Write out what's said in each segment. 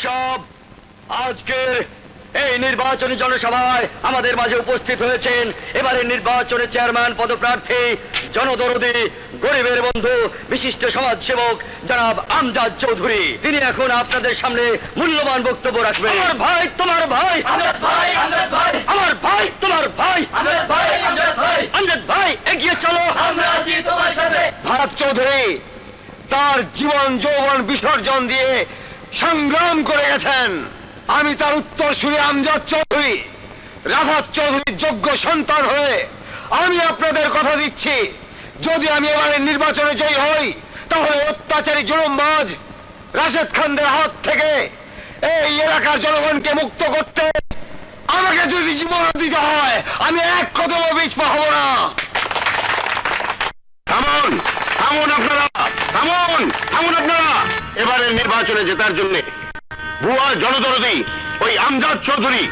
সব আজকে এই নির্বাচনী জনসভায় আমাদের মাঝে উপস্থিত হয়েছেন এবারের নির্বাচনে চেয়ারম্যান পদপ্রার্থী জনদরদী গরিবের বন্ধু বিশিষ্ট সমাজসেবক জনাব আমজাদ চৌধুরী। তিনি এখন আপনাদের সামনে মূল্যবান বক্তব্য রাখবেন। আমার ভাই তোমার ভাই, আমজাদ ভাই, আমজাদ ভাই, আমার ভাই তোমার ভাই, আমজাদ ভাই, আমজাদ ভাই, আমজাদ ভাই, এগিয়ে চলো, আমরা আছি তোমার সাথে। ভারত চৌধুরী তার জীবন যৌবন বিসর্জন দিয়ে সংগ্রাম করে গেছেন। আমি তার উত্তরসূরি আমজাদ চৌধুরী, রাফাত চৌধুরীর যোগ্য সন্তান হয়ে আমি আপনাদের কথা দিচ্ছি, যদি আমি এবারের নির্বাচনে জয়ী হই তাহলে অত্যাচারী জুলুমবাজ রাশেদ খানদের হাত থেকে এই এলাকার জনগণকে মুক্ত করতে আমাকে যদি জীবন দিতে হয় আমি এক কদমও পিছপা হব না। থামুন, থামুন আপনারা, থামুন, থামুন আপনারা। এবারের নির্বাচনে জেতার জন্য ভুয়া জনদরদী ওই আমজাদ চৌধুরী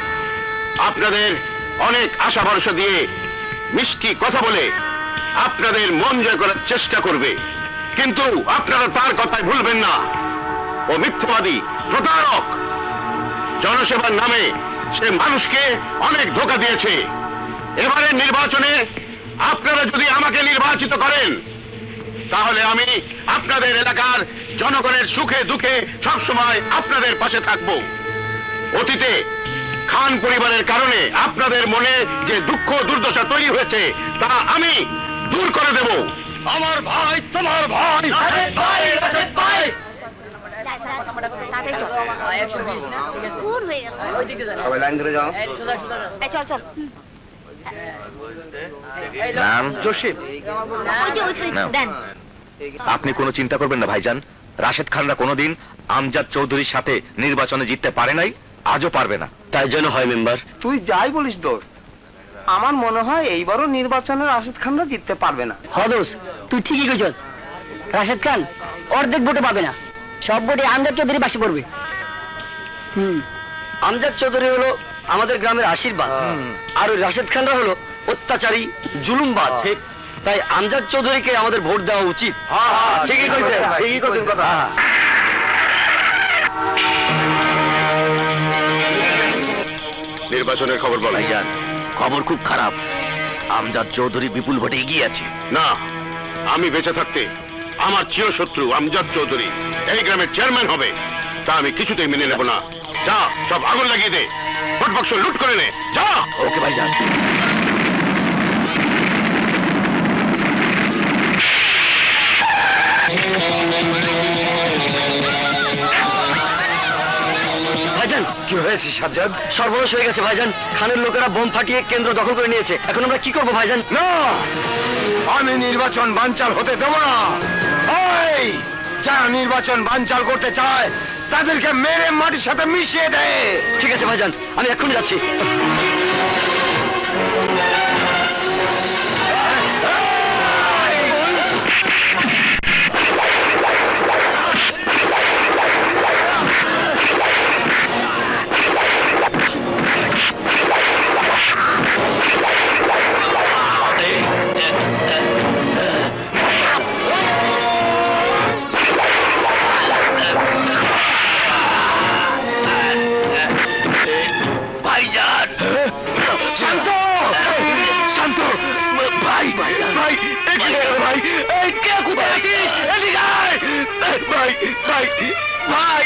আপনাদের অনেক আশা ভরসা দিয়ে মিষ্টি কথা বলে আপনাদের মন জয় করার চেষ্টা করবে, কিন্তু আপনারা তার কথায় ভুলবেন না। ও মিথ্যাবাদী, প্রতারক। জনসেবার নামে সে মানুষকে অনেক ধোঁকা দিয়েছে। এবারের নির্বাচনে আপনারা যদি আমাকে নির্বাচিত করেন তাহলে আমি আপনাদের এলাকার জনগণের সুখে দুঃখে সবসময় আপনাদের পাশে থাকব। অতীতে খান পরিবারের কারণে আপনাদের মনে যে দুঃখ দুর্দশা তৈরি হয়েছে তা আমি দূর করে দেব। আমার ভাই তোমার ভাই, রাশেদ ভাই, রাশেদ ভাই, সবাই লাইন ধরে যাও। চল চল নাম জসিম। দেন। আপনি কোনো চিন্তা করবেন না ভাইজান, রাশেদ খানরা কোনোদিন আমজাদ চৌধুরীর সাথে নির্বাচনে জিততে পারে নাই, আজও পারবে না। তাই যেন হয় মেম্বার। তুই যাই বলিস দোস্ত, আমার মনে হয় এইবারও নির্বাচনে রাশেদ খানরা জিততে পারবে না। হদোস তুই ঠিকই কইছস, রাশেদ খান অর্ধেক ভোটে পাবে না, সব ভোটে আমজাদ চৌধুরী বাসি করবে। আমজাদ চৌধুরী হলো আমাদের গ্রামের আশীর্বাদ, আর ওই রাশেদ খানরা হলো অত্যাচারী জুলুমবাজ। তাই আমজাদ চৌধুরীকে আমাদের ভোট দেওয়া উচিত। ঠিকই কইছেন, ঠিকই কইছেন কথা। নির্বাচনের খবর বল। ভাইজান খবর খুব খারাপ, আমজাদ চৌধুরী বিপুল ভোটে এগিয়ে আছে। না, আমি বেঁচে থাকতে আমার চিরশত্রু আমজাদ চৌধুরী এই গ্রামের চেয়ারম্যান হবে তা আমি কিছুতেই মেনে নেব না। যা, সব আগুন লাগিয়ে দে, ভোট বাক্স লুট করে নে, যা। ওকে ভাইজান। ভাইজান কি হয়েছে সাজ্জাদ? সর্বনাশ হয়ে গেছে ভাইজান, খানের লোকেরা বোম ফাটিয়ে কেন্দ্র দখল করে নিয়েছে। এখন আমরা কি করবো ভাইজান? না, আমি নির্বাচন বানচাল হতে দেব না। এই যারা নির্বাচন বানচাল করতে চায় তাদেরকে মেরে মাটির সাথে মিশিয়ে দেয়। ঠিক আছে ভাইজান, আমি এক্ষুনি যাচ্ছি। ভাইজান শান্ত, শান্ত ভাই, ভাই, ভাই, এদিকে আয় ভাই, এই কে কোথায় আছিস? এদিকে আয়। ভাই, ভাই, ভাই, ভাই,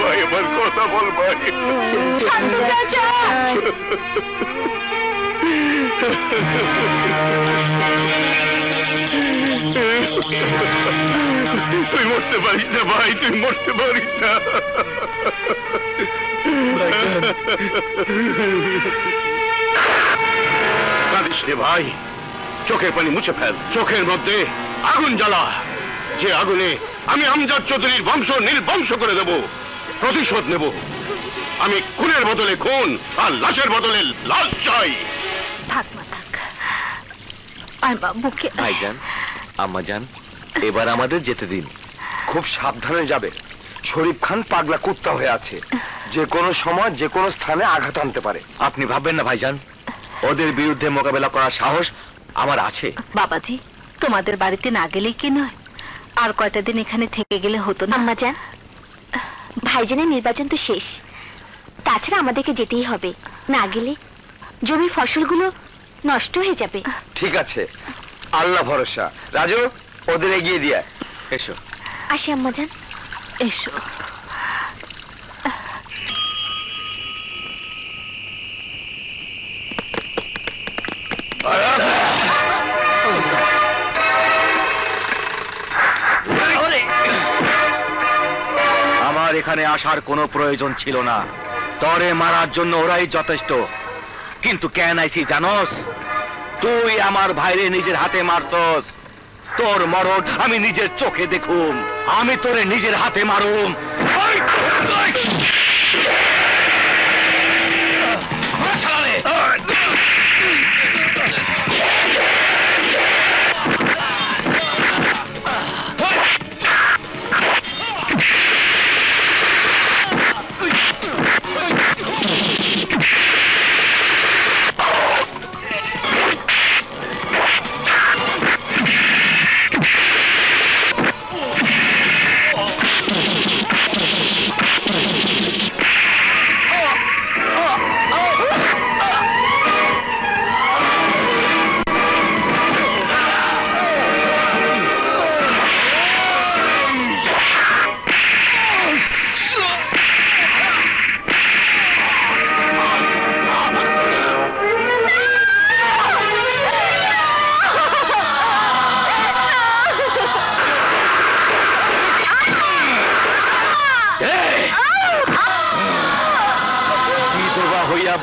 ভাই, আমার কথা বল ভাই। তুই মরতে পারিস না ভাই, তুই মরতে পারিস না। কাঁদিস রে ভাই, চোখের পানি মুছে ফেল, চোখের মধ্যে আগুন জ্বালা, যে আগুনে আমি আমজাদ চৌধুরীর বংশ নির্বংশ করে দেব, প্রতিশোধ নেব। আমি খুনের বদলে খুন আর লাশের বদলে লাশ চাই। থাক মা থাক, আর বাবুকে ভাইজান, আম্মাজান, এবার আমাদের যেতে দিন। খুব সাবধানে যাবে। শরীফ খান পাগলা কুত্তা হয়ে আছে, যে কোনো সময় যে কোনো স্থানে আঘাত আনতে পারে। আপনি ভাববেন না ভাইজান, ওদের বিরুদ্ধে মোকাবেলা করার সাহস আমার আছে। বাবাজি, তোমাদের বাড়িতে না গেলেই কি নয়, আর কয়টা দিন এখানে থেকে গেলে হতো না? আম্মা যান, ভাইজানের নির্বাচন তো শেষ, তাছাড়া আমাদেরকে যেতেই হবে, না গেলে জমির ফসলগুলো নষ্ট হয়ে যাবে। ঠিক আছে, আল্লাহ ভরসা। রাজু, ওদের এগিয়ে দিয়া এসো। আসি আম্মা যান। এসো। আমার এখানে আসার কোনো প্রয়োজন ছিল না, তরে মারার জন্য ওরাই যথেষ্ট। কিন্তু কেন আইছি জানোস? তুই আমার ভাইরে নিজের হাতে মারছস, তোর মরণ আমি নিজের চোখে দেখুম, আমি তোরে নিজের হাতে মারুম।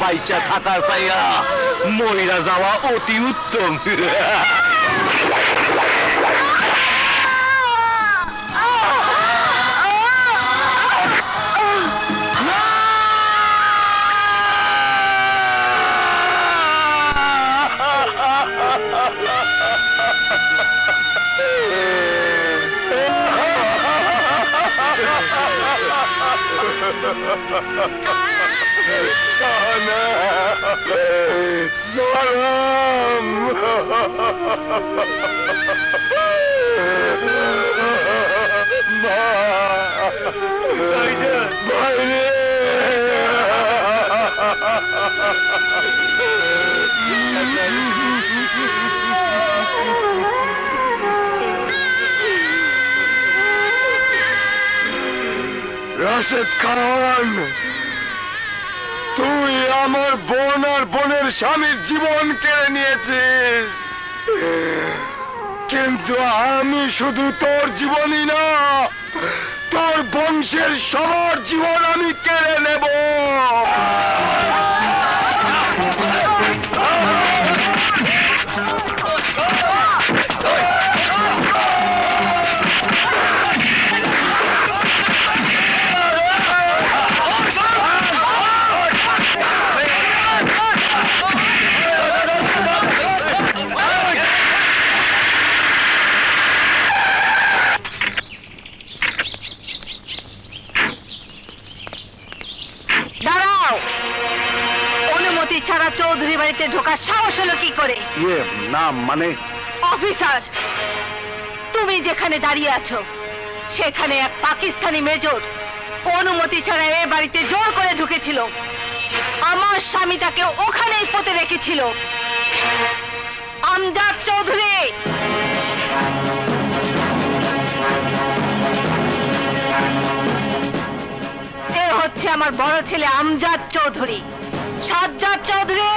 বাইচা থাকার পাইয়া মহিলা যাওয়া অতি উত্তম। রাশেদ খান, তুই আমার বোন আর বোনের স্বামীর জীবন কেড়ে নিয়েছিস, কিন্তু আমি শুধু তোর জীবনই না, তোর বংশের সবার জীবন আমি কেড়ে নেব। ছাড়া চৌধুরী বাড়িতে ঢোকার সাহস হলো কি করে? না মানে অফিসার, তুমি যেখানে দাঁড়িয়ে আছো সেখানে এক পাকিস্তানি মেজর অনুমতি ছাড়া এ বাড়িতে জোর করে ঢুকেছিল। আমার স্বামী তাকে ওখানেই পুঁতে রেখেছিল। আমজাদ চৌধুরী, এ হচ্ছে আমার বড় ছেলে আমজাদ চৌধুরী। সাজ্জাদ চৌধুরী,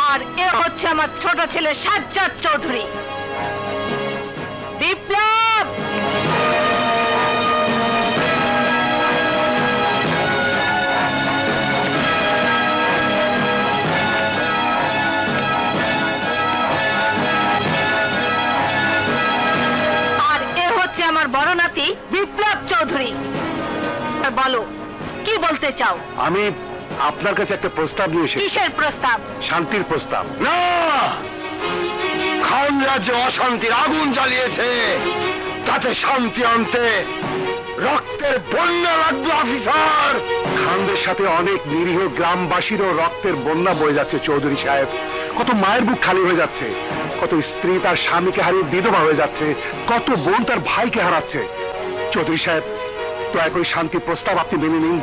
আর এ হচ্ছে আমার ছোট ছেলে সাজ্জাদ চৌধুরী। বিপ্লব, আর এ হচ্ছে আমার বড় নাতি বিপ্লব চৌধুরী। বলো, কি বলতে চাও? আমি আপনার কাছে একটা প্রস্তাব নিয়ে এসেছি। কিসের প্রস্তাব? শান্তির প্রস্তাব। না, খান রাজ্যে অশান্তির আগুন জ্বালিয়েছে, তাতে শান্তি আনতে রক্তের বন্যা লাগবে অফিসার। খানদের সাথে অনেক নিরীহ গ্রামবাসীরও রক্তের বন্যা বয়ে যাচ্ছে চৌধুরী সাহেব। কত মায়ের বুক খালি হয়ে যাচ্ছে, কত স্ত্রী তার স্বামীকে হারিয়ে বিধবা হয়ে যাচ্ছে, কত বোন তার ভাইকে হারাচ্ছে। চৌধুরী সাহেব, দয়া করে শান্তি প্রস্তাব আপনি মেনে নিন।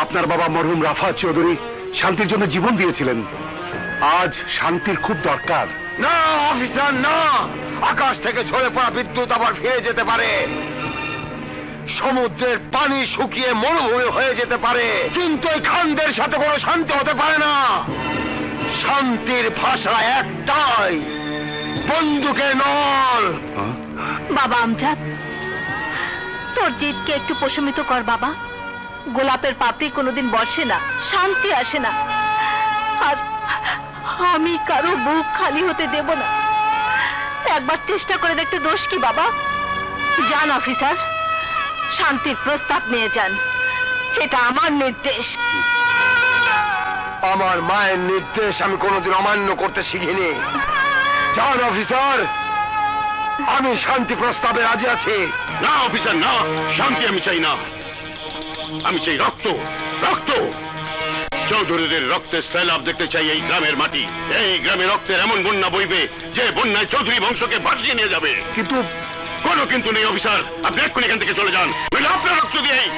আপনার বাবা মরহুম রাফাত চৌধুরী শান্তির জন্য জীবন দিয়েছিলেন। আজ শান্তির খুব দরকার। না অফিসার, না। আকাশ থেকে ঝরে পড়া বিদ্যুৎ আবার ফিরে যেতে পারে, সমুদ্রের পানি শুকিয়ে মরুভূমি হয়ে যেতে পারে, কিন্তু এই খানদের সাথে কোনো শান্তি হতে পারে না। শান্তির ভাষা একটাই, বন্দুকের নল। বাবা আমজাদ, তোর জিদকে একটু প্রশমিত কর বাবা। গোলাপের পাপড়ি কোনোদিন বসে না, শান্তি আসে না। আর আমি কারো বুক খালি হতে দেব না। একবার চেষ্টা করে দেখতে দোষ কি বাবা? যান অফিসার, শান্তির প্রস্তাব নিয়ে যান। এটা আমার নির্দেশ। আমার মায়ের নির্দেশ আমি কোনোদিন অমান্য করতে শিখিনি। যান অফিসার, আমি শান্তি প্রস্তাবে রাজি আছি। না অফিসার, না, শান্তি আমি চাই না। আমি চাই রক্ত, রক্ত। চৌধুরীদের রক্তের সৈলাব দেখতে চাই এই গ্রামের মাটি। এই গ্রামে রক্তের এমন বন্যা বইবে যে বন্যায় চৌধুরী বংশকে ভাসিয়ে নিয়ে যাবে। কিন্তু কোনো কিন্তু নেই অফিসার, আপনি এক্ষুনি এখান থেকে চলে যান, নইলে আপনার রক্ত দিয়েই।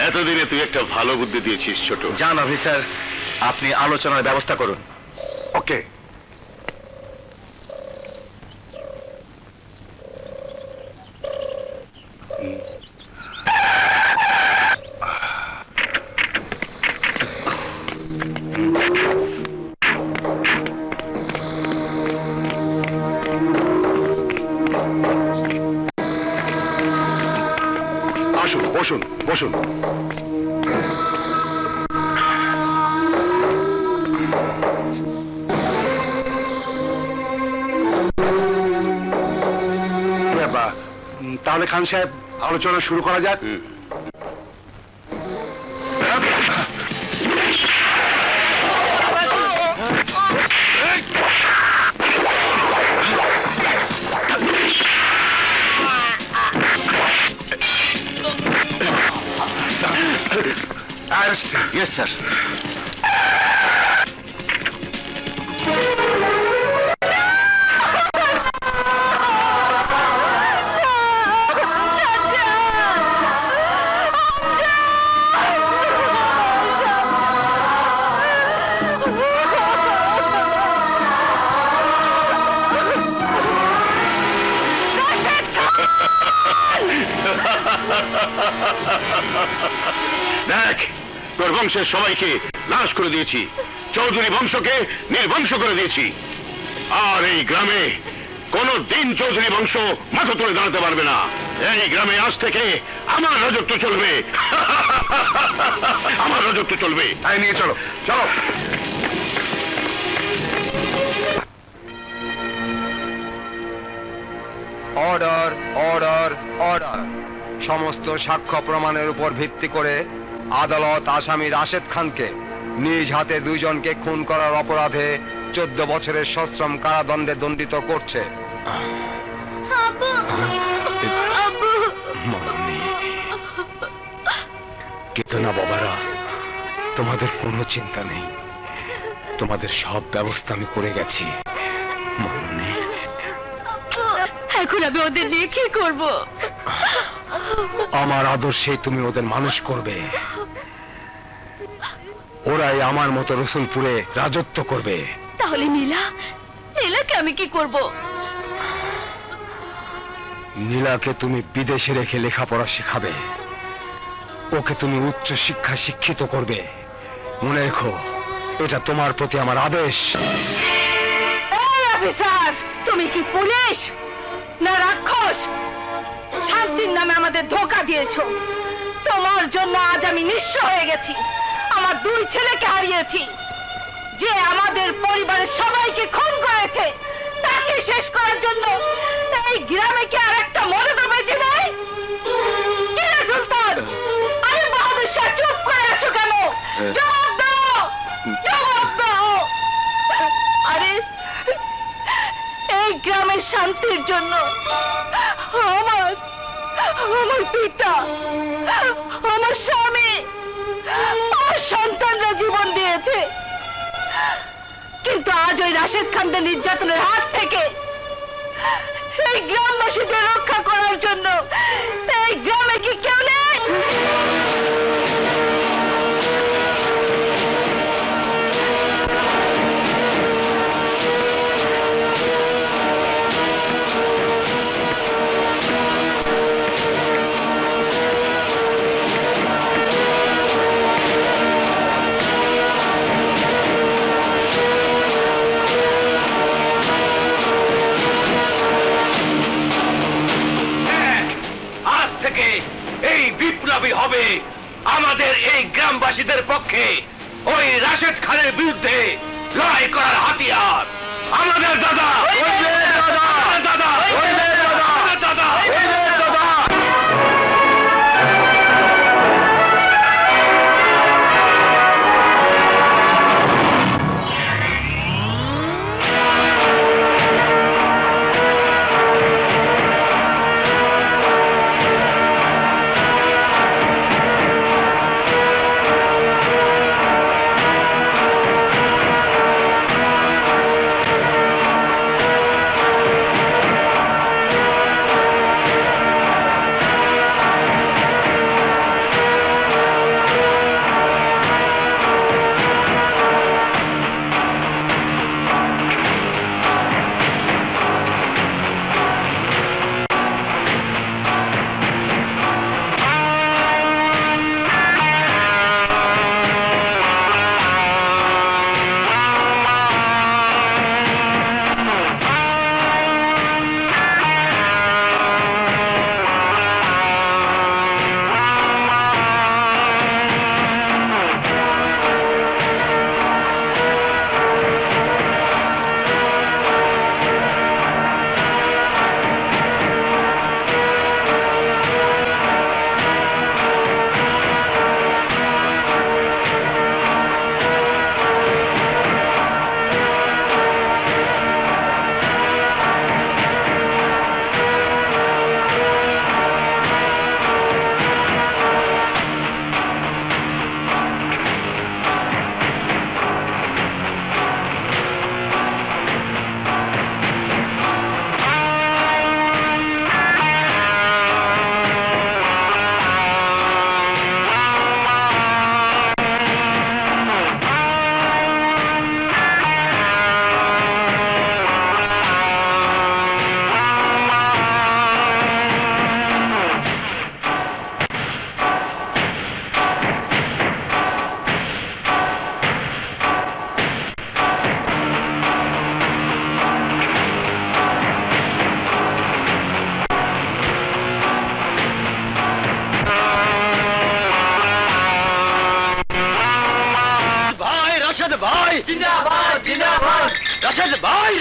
এতদিনে তুই একটা ভালো বুদ্ধি দিয়েছিস ছোট। যান অফিসার, আপনি আলোচনার ব্যবস্থা করুন। ওকে। আসুন, বসুন বসুন। তাহলে খান সাহেব, আলোচনা শুরু করা যাক। Yes, sir. দেখ, তোর বংশের সবাইকে নাশ করে দিয়েছি, চৌধুরী বংশকে নির্বংশ করে দিয়েছি। আর এই গ্রামে কোন দিন চৌধুরী বংশ মাথা তুলে দাঁড়াতে পারবে না। এই গ্রামে আজ থেকে আমার রাজত্ব চলবে। আমার রাজত্ব চলবে। তাই নিয়ে চলো, চলো। Order, order, order. সমস্ত সাক্ষ্য প্রমাণের উপর ভিত্তি করে আদালত আসামি রাশেদ খানকে নিজ হাতে দুইজনকে খুন করার অপরাধে 14 বছরের সশ্রম কারাদণ্ডে দণ্ডিত করছে। কিন্তু না বাবারা, তোমাদের কোনো চিন্তা নেই, তোমাদের সব ব্যবস্থা আমি করে গেছি। মনে এখন আমি ওদের নিয়ে কি করব? আমার আদর্শে তুমি ওদের মানুষ করবে, ওরাই আমার মতো রসুলপুরে রাজত্ব করবে। তাহলে নীলা, নীলাকে আমি কি করব? নীলাকে তুমি বিদেশে রেখে লেখাপড়া শেখাবে, ওকে তুমি উচ্চ শিক্ষা শিক্ষিত করবে। মনে রেখো, এটা তোমার প্রতি আমার আদেশ। এই অফিসার, তুমি কি পুলিশ না রাক্ষস? শান্তির নামে আমাদের ধোঁকা দিয়েছো। তোমার জন্য আজ আমি নিঃস্ব হয়ে গেছি, আমার 2 ছেলেকে হারিয়েছি। যে আমাদের পরিবারের সবাইকে খুন করেছে তাকে শেষ করার জন্য এই গ্রামে কি আর একটা মদত বেঁচে নেই? সুলতান, আরে বাহাদুর শাহ, চুপ করে আছো কেন? জবাব দাও, জবাব দাও। আরে এই গ্রামের শান্তির জন্য আমার আমার পিতা, আমার স্বামী, আমার সন্তানরা জীবন দিয়েছে। কিন্তু আজ ওই রাশেদ খানদের নির্যাতনের হাত থেকে এই গ্রামবাসীদের রক্ষা করার জন্য এই গ্রামে কি কেউ নেই? আজ থেকে এই বিপ্লবী হবে আমাদের এই গ্রামবাসীদের পক্ষে ওই রাশেদ খানের বিরুদ্ধে লড়াই করার হাতিয়ার। আমাদের দাদা, আমাদের দাদা, আমাদের দাদা। জিন্দাবাদ জিন্দাবাদ রাশেদ ভাই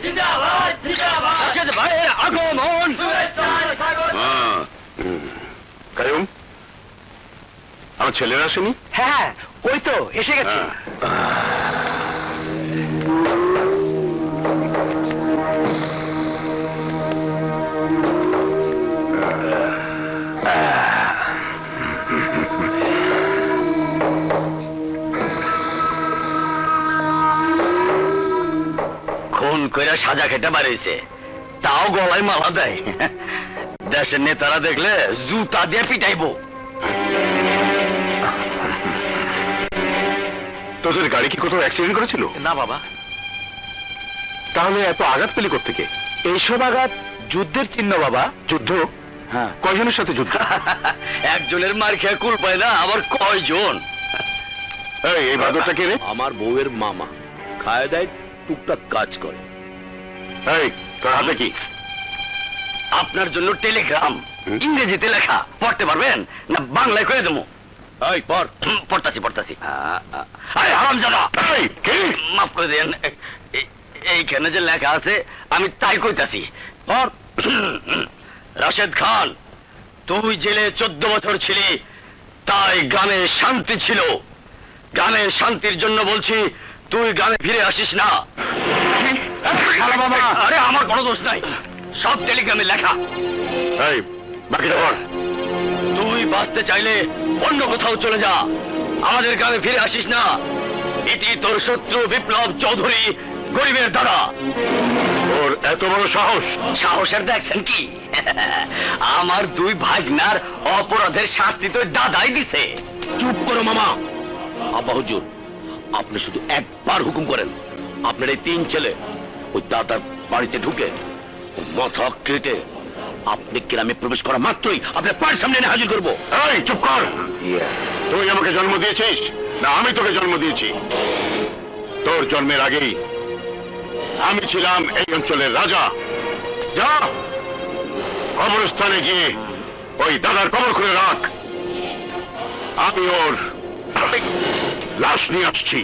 জিন্দাবাদ জিন্দাবাদ রাশেদ ভাইয়ের আগমন কায়ুম, আমার ছেলেরা আসেনি? হ্যাঁ ওই তো এসে গেছে খুন কইরা সাজা খেতে পারিছে, তাও গলায় মালা দেয়। দেশের নেতারা দেখলে জুতা দিয়ে পিটাইবো। তোদের গাড়ি কি কোথাও অ্যাক্সিডেন্ট করেছিল? না বাবা। তাহলে এত আঘাত পেলি কোত্থেকে? এইসব আঘাত যুদ্ধের চিহ্ন বাবা। যুদ্ধ? হ্যাঁ। কয়জনের সাথে যুদ্ধ? একজনের মার খেয়ে কুল পায় না, আবার কয়জন? এই বাদরটা কে রে? আমার বউয়ের মামা, খায় দেয়, টুকটাক কাজ করে। এই তোর হাতে কি? আপনার জন্য টেলিগ্রাম, ইংরেজিতে লেখা, পড়তে পারবেন না বাংলায় কয়ে দেবো? এই পড়। পড়তাছি। হারামজাদা, মাফ করে দেন, এইখানে যে লেখা আছে আমি তাই কইতাছি। পড়। রাশেদ খান, তুই জেলে 14 বছর ছিলি, তাই গ্রামে শান্তি ছিল। গ্রামের শান্তির জন্য বলছি, তুই গ্রামে ফিরে আসিস না। বাবা, আরে আমার কোনো দোষ নাই, সব টেলিগ্রামে লেখা। এই বাকিটা বল। তুই বাঁচতে চাইলে অন্য কোথাও চলে যা, আমাদের গ্রামে ফিরে আসিস না। এটি তোর শত্রু বিপ্লব চৌধুরী, গরিবের দাদা। ওর এত বড় সাহস! সাহসের দেখছেন কি? আমার দুই ভাগনার অপরাধের শাস্তি তো দাদাই দিছে। চুপ করো মামা। আব্বা হুজুর, আপনি শুধু একবার হুকুম করেন, আপনার এই তিন ছেলে ওই দাদার বাড়িতে ঢুকে মাথা কেটে আপনি গ্রামে প্রবেশ করা মাত্রই আপনার পায়ের সামনে এনে হাজির করবো। এই চুপ কর! তুই আমাকে জন্ম দিয়েছিস না আমি তোকে জন্ম দিয়েছি? তোর জন্মের আগেই আমি ছিলাম এই অঞ্চলের রাজা। যা কবরস্থানে গিয়ে ওই দাদার কবর খুলে রাখ, আমি ওর লাশ নিয়ে আসছি।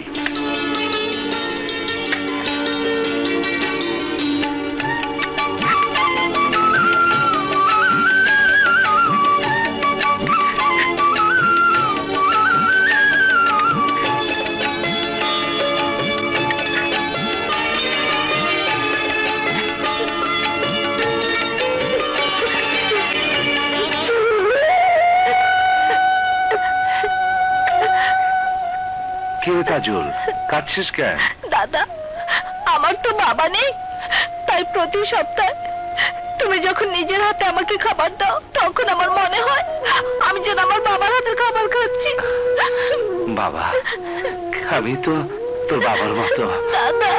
কে কাজল, কাঁদছিস কেন? দাদা, আমার তো বাবা নেই, তাই প্রতি সপ্তাহে তুমি যখন নিজের হাতে আমাকে খাবার দাও, তখন আমার মনে হয় আমি যেন আমার বাবার হাতের খাবার খাচ্ছি। বাবা, আমি তো তোর বাবার মতো। দাদা,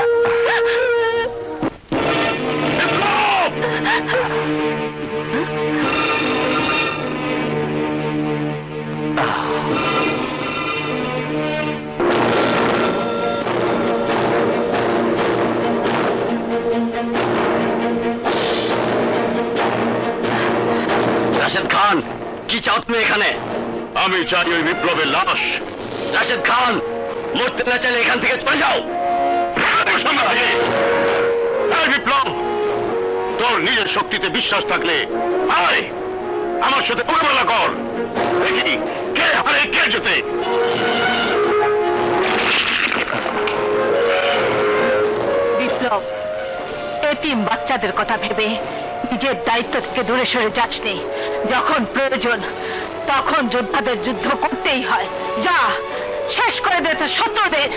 রাশেদ খান, কি চাও তুমি এখানে? আমি চাই ওই বিপ্লবের লাশ। রাশেদ খান, মরতে না চাইলে এখান থেকে চলে যাও। এই বিপ্লব, তোর নিজের শক্তিতে বিশ্বাস থাকলে আয় আমার সাথে মোকাবেলা কর, দেখি কে হারে কে জেতে। বিপ্লব, এতিম বাচ্চাদের কথা ভেবে নিজের দায়িত্ব থেকে দূরে সরে যাসনি। যখন প্রয়োজন তখন যোদ্ধাদের যুদ্ধ করতেই হয়। যা, শেষ করে দে তোর শত্রুদের।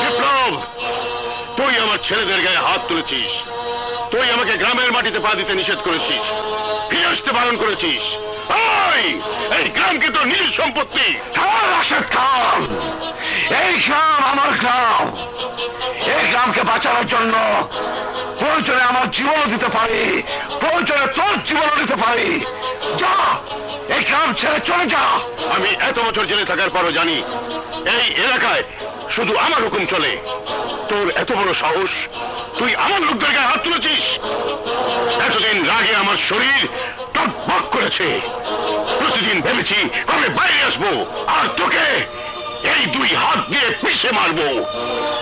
বিপ্লব, তুই আমার ছেলেদের গায়ে হাত তুলেছিস, তুই আমাকে গ্রামের মাটিতে পা দিতে নিষেধ করেছিস, ফিরে আসতে বারণ করেছিস। এই গ্রামকে তোর নিজের সম্পত্তি। রাশেদ খান, এই গ্রাম আমার গ্রাম। এই গ্রামকে বাঁচানোর জন্য প্রয়োজনে আমার জীবনও দিতে পারি, প্রয়োজনে তোর জীবনও দিতে পারি। যা, এই গ্রাম ছেড়ে চলে যা। আমি এত বছর জেলে থাকার পরও জানি এই এলাকায় শুধু আমার হুকুম চলে। তোর এত বড় সাহস, তুই আমার লোকদের গায়ে হাত তুলেছিস। এতদিন রাগে আমার শরীর টকবক করেছে, প্রতিদিন ভেবেছি কবে বাইরে আসবো আর তোকে এই দুই হাত দিয়ে পিষে মারবো।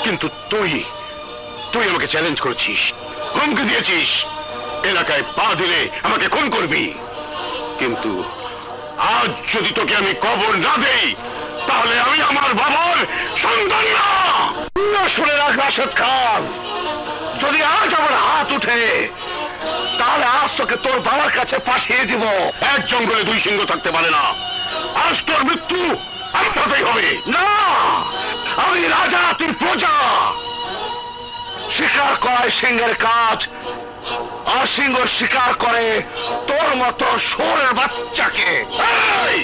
কিন্তু তুই তুই আমাকে চ্যালেঞ্জ করেছিস, হুমকি দিয়েছিস, এলাকায় পা দিলে আমাকে খুন করবি। কিন্তু আজ যদি তোকে আমি কবর না দেই, তাহলে আমি আমার বাবার সন্তান না। শুনে রাখ রাশেদ খান, যদি আজ আমার হাত উঠে, তাহলে আজ তোকে তোর বাবার কাছে পাঠিয়ে দিব। এক জঙ্গলে দুই সিংহ থাকতে পারে না, আজ তোর মৃত্যু আমার সাথেই হবে। না, আমি রাজা, তুই প্রজা। শিকার করায় সিংহের কাজ, আর সিংহ শিকার করে তোর মতো শুয়োরের বাচ্চাকে। এই!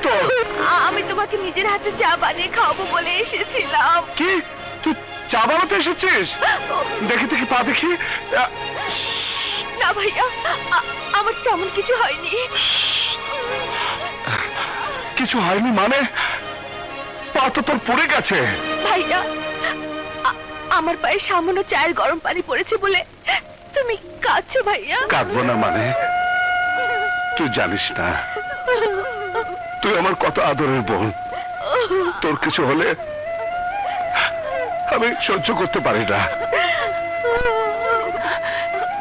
তো। আমি তোমাকে নিজের হাতে চা বানিয়ে খাওয়াবো বলে এসেছিলাম। কি তুই চা বানাতে এসেছিস? দেখি দেখি পা দেখি। না ভাইয়া, আমার তেমন কিছু হয়নি। কিছু হয়নি মানে? পা তো তোর পড়ে গেছে। ভাইয়া, আমার পায়ে সামান্য চায়ের গরম পানি পড়েছে বলে তুমি কাঁদছো ভাইয়া? কাঁদবো না মানে? তুই জানিস না তুই আমার কত আদরের বোন। তোর কিছু হলে আমি সহ্য করতে পারি না।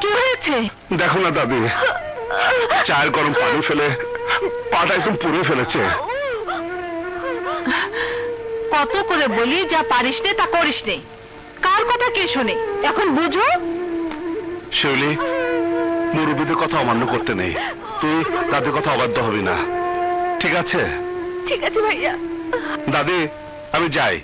কি হয়েছে? দেখো না দাদি, চায়ের গরম পানি ফেলে পাটা একদম পুড়ে ফেলেছে। কত করে বলি যা পারিস নে তা করিস নে, কার কথা কে শোনে? এখন বুঝো। শিউলি, মুরব্বীদের কথা অমান্য করতে নেই। তুই তাদের কথা অবাধ্য হবি না, ঠিক আছে? ঠিক আছে ভাইয়া। দাদি, আমি যাই।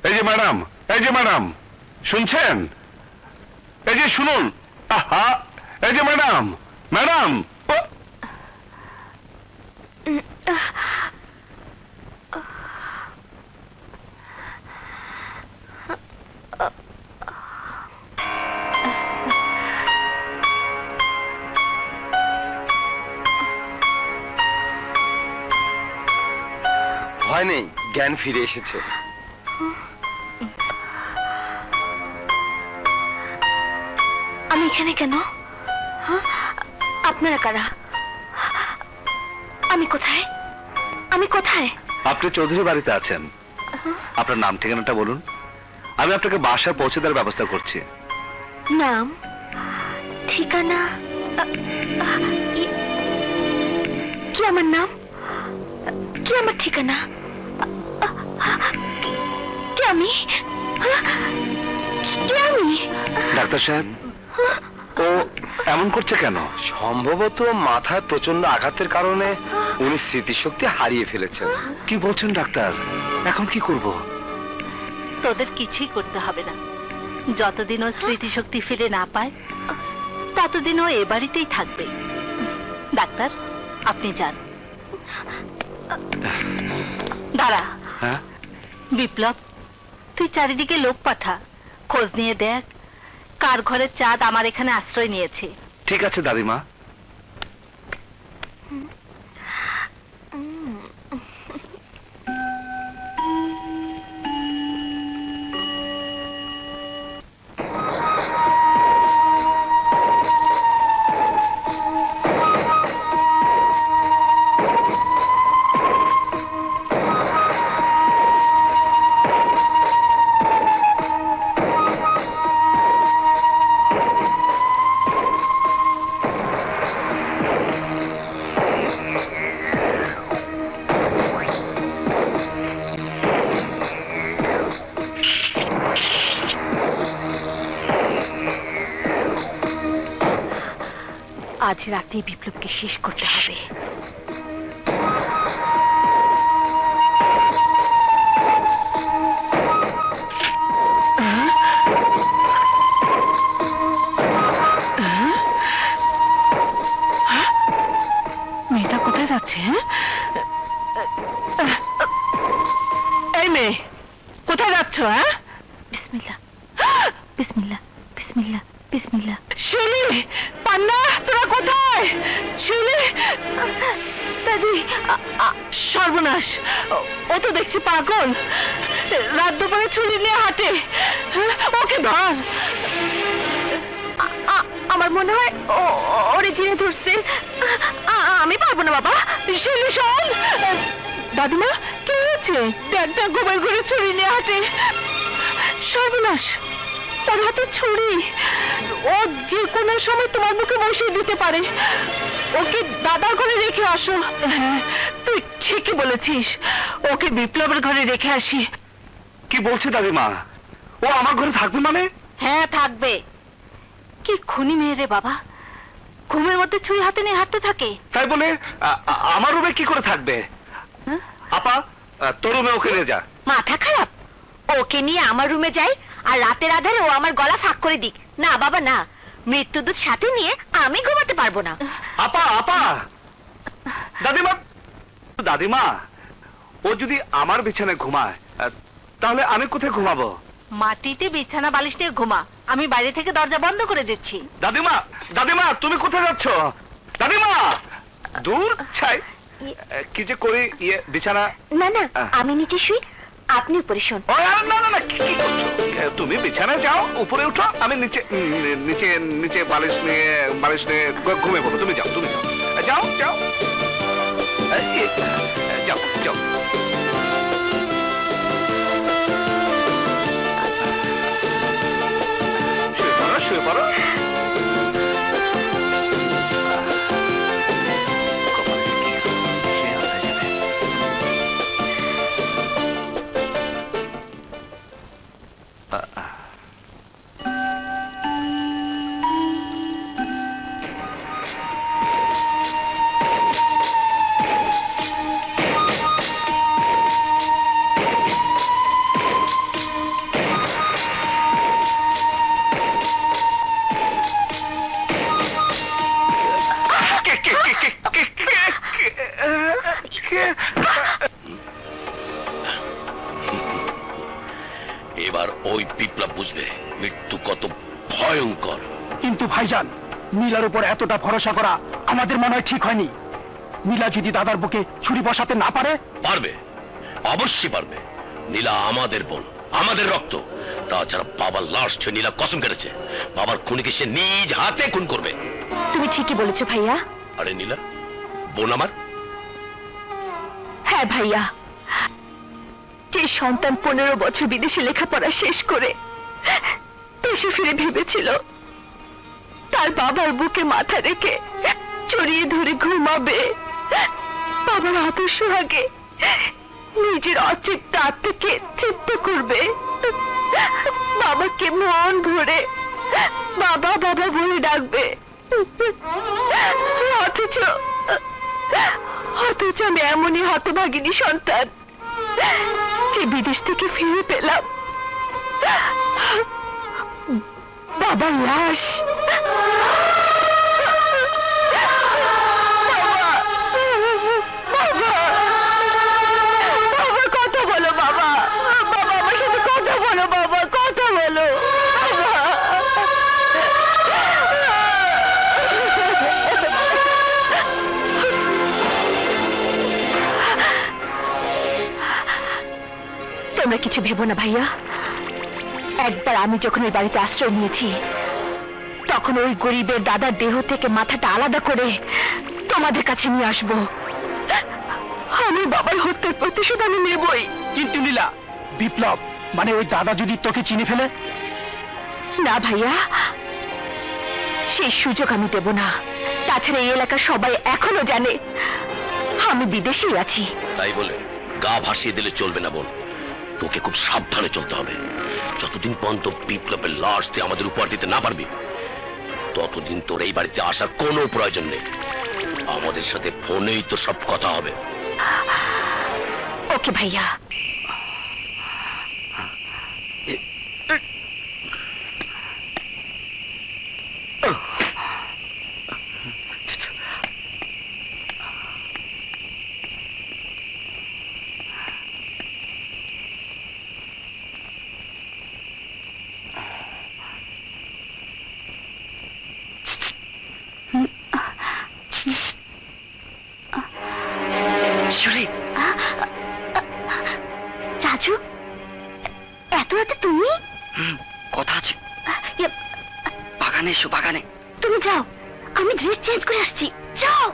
এই যে ম্যাডাম, এই যে ম্যাডাম, শুনছেন? এই যে শুনুন। আহা, এই যে ম্যাডাম, ম্যাডাম। ভয় নেই, জ্ঞান ফিরে এসেছে। আমি এখানে কেন? হ্যাঁ? আপনারা কারা? আমি কোথায়? আমি কোথায়? আপনি চৌধুরী বাড়িতে আছেন। আপনার নাম ঠিকানাটা বলুন, আমি আপনাকে বাসায় পৌঁছে দেওয়ার ব্যবস্থা করছি। নাম, ঠিকানা? কি আমার নাম? কি আমার ঠিকানা? কে আমি? কে আমি? ডাক্তার সাহেব, ও এমন করছে কেন? সম্ভবত মাথায় প্রচন্ড আঘাতের কারণে উনি স্মৃতিশক্তি হারিয়ে ফেলেছেন। কি বলছেন ডাক্তার? এখন কি করব? তোদের কিছুই করতে হবে না। যতদিন ও স্মৃতিশক্তি ফিরে না পায় ততদিন ও এ বাড়িতেই থাকবে। ডাক্তার, আপনি যান। দাঁড়া। হ্যাঁ? বিপ্লব, তুই চারিদিকে লোক পাঠা, খোঁজ নিয়ে দেখ কার ঘরের চাঁদ আমার এখানে আশ্রয় নিয়েছে। ঠিক আছে দাদিমা। আজ রাতে বিপ্লবকে শেষ করতে হবে। মেয়েটা কোথায় যাচ্ছে? মেয়ে, কোথায় যাচ্ছ? হ্যাঁ, বিসমিল্লাহ বিসমিল্লাহ বিসমিল্লাহ বিসমিল্লাহ। শিউলি, পান্না, তোরা কোথায়? শিউলি, দাদি সর্বনাশ, ও তো দেখছি পাগল, রাত দুপুরে ছুরি নিয়ে হাঁটে। ওকে ধর। আমার মনে হয় ওরে ধীরে ধরছে। আমি পারবো না বাবা। শিউলি শোন। দাদিমা, কি হয়েছে? দেখ গোবর ঘরে ছুরি নিয়ে হাঁটে। সর্বনাশ, তার হাতে ছুরি। ও যে কোনো সময় তোমার মুখে বসিয়ে দিতে পারে। ওকে দাদার ঘরে রেখে আসো। হ্যাঁ, তুই ঠিকই বলেছিস, ওকে বিপ্লবের ঘরে রেখে আসি। কি বলছে দাদিমা? ও আমার ঘরে থাকবে মানে? হ্যাঁ, থাকবে। কি খুনি মেয়ে রে বাবা, ঘুমের মধ্যে ছুরি হাতে নিয়ে হাঁটতে থাকে। তাই বলে আমার রুমে কি করে থাকবে? হ্যাঁ? আপা, তোর রুমে ওকে নিয়ে যা। মাথা খারাপ? ওকে নিয়ে আমার রুমে যাই আর রাতের আধারে ও আমার গলা ফাঁক করে দিক? না বাবা না, মৃত্যুদূত সাথে নিয়ে আমি ঘুমাতে পারবো না। আপা, আপা, দাদিমা, দাদিমা, ও যদি আমার বিছানায় ঘুমায় তাহলে আমি কোথায় ঘুমাবো? মাটিতে বিছানা বালিশ দিয়ে ঘুমা, আমি বাইরে থেকে দরজা বন্ধ করে দিচ্ছি। দাদিমা, দাদিমা, তুমি কোথায় যাচ্ছ? দাদিমা, দূর ছাই, কি যে করি বিছানা। না না, আমি নিচে শুই, আপনি উপরে শোন। ও, না না না, কি করছো? তুমি বিছানায় যাও, উপরে উঠো, আমি নিচে নিচে নিচে বালিশ নিয়ে ঘুমিয়ে পড়ো। তুমি যাও, তুমি যাও, যাও যাও, যাও যাও। শুয়ে পড়ো, শুয়ে পড়ো। এবার ওই বিপ্লব বুঝবে মৃত্যু কত ভয়ঙ্কর। কিন্তু ভাইজান, নীলার উপর এতটা ভরসা করা আমাদের মনে হয় ঠিক হয়নি। নীলা যদি দাদার বুকে ছুরি বসাতে না পারে? পারবে, অবশ্যই পারবে। নীলা আমাদের বোন, আমাদের রক্ত। তাছাড়া বাবার লাশ ছুঁয়ে নীলা কসম কেটেছে বাবার খুনিকে সে নিজ হাতে খুন করবে। তুমি ঠিকই বলেছো ভাইয়া। আরে নীলা, বোন আমার। হ্যাঁ ভাইয়া, যে সন্তান 15 বছর বিদেশে লেখাপড়া শেষ করে দেশে ফিরে ভেবেছিল তার বাবার বুকে মাথা রেখে জড়িয়ে ধরে ঘুমাবে, বাবার হাতে সোহাগে নিজের অতৃপ্ত আত্মাকে তৃপ্ত করবে, বাবাকে মন ভরে বাবা বাবা বলে ডাকবে। অথচ অথচ আমি এমনই হতভাগিনী সন্তান যে বিদেশ থেকে ফিরে পেলাম বাবার লাশ। কথা বলো বাবা, বাবা আমার সাথে কথা বলো, বাবা কথা বলো। তোমরা কিছু ভেবো না ভাইয়া, একবার আমি যখন ওই বাড়িতে আশ্রয় নিয়েছি তখন ওই গরিবের দাদার দেহ থেকে মাথাটা আলাদা করে তোমাদের কাছে নিয়ে আসবো। আমি বাবার হত্যার প্রতিশোধ আমি নেবই। কিন্তু নীলা, বিপ্লব মানে ওই দাদা যদি তোকে চিনে ফেলে? না ভাইয়া, সেই সুযোগ আমি দেব না। তাছাড়া এই এলাকার সবাই এখনো জানে আমি বিদেশেই আছি। তাই বলে গা ভাসিয়ে দিলে চলবে না বোন, তোকে খুব সাবধানে চলতে হবে। যতদিন পর্যন্ত বিপ্লবের লাশ তুই আমাদের উপহার দিতে না পারবি ততদিন তোর এই বাড়িতে আসার কোনো প্রয়োজন নেই। আমাদের সাথে ফোনেই তো সব কথা হবে। ওকে ভাইয়া। শিউলি, রাজু, এত রাতে তুমি? কথা আছে, বাগানে এসো, বাগানে। তুমি যাও, আমি ড্রেস চেঞ্জ করে আসছি। যাও।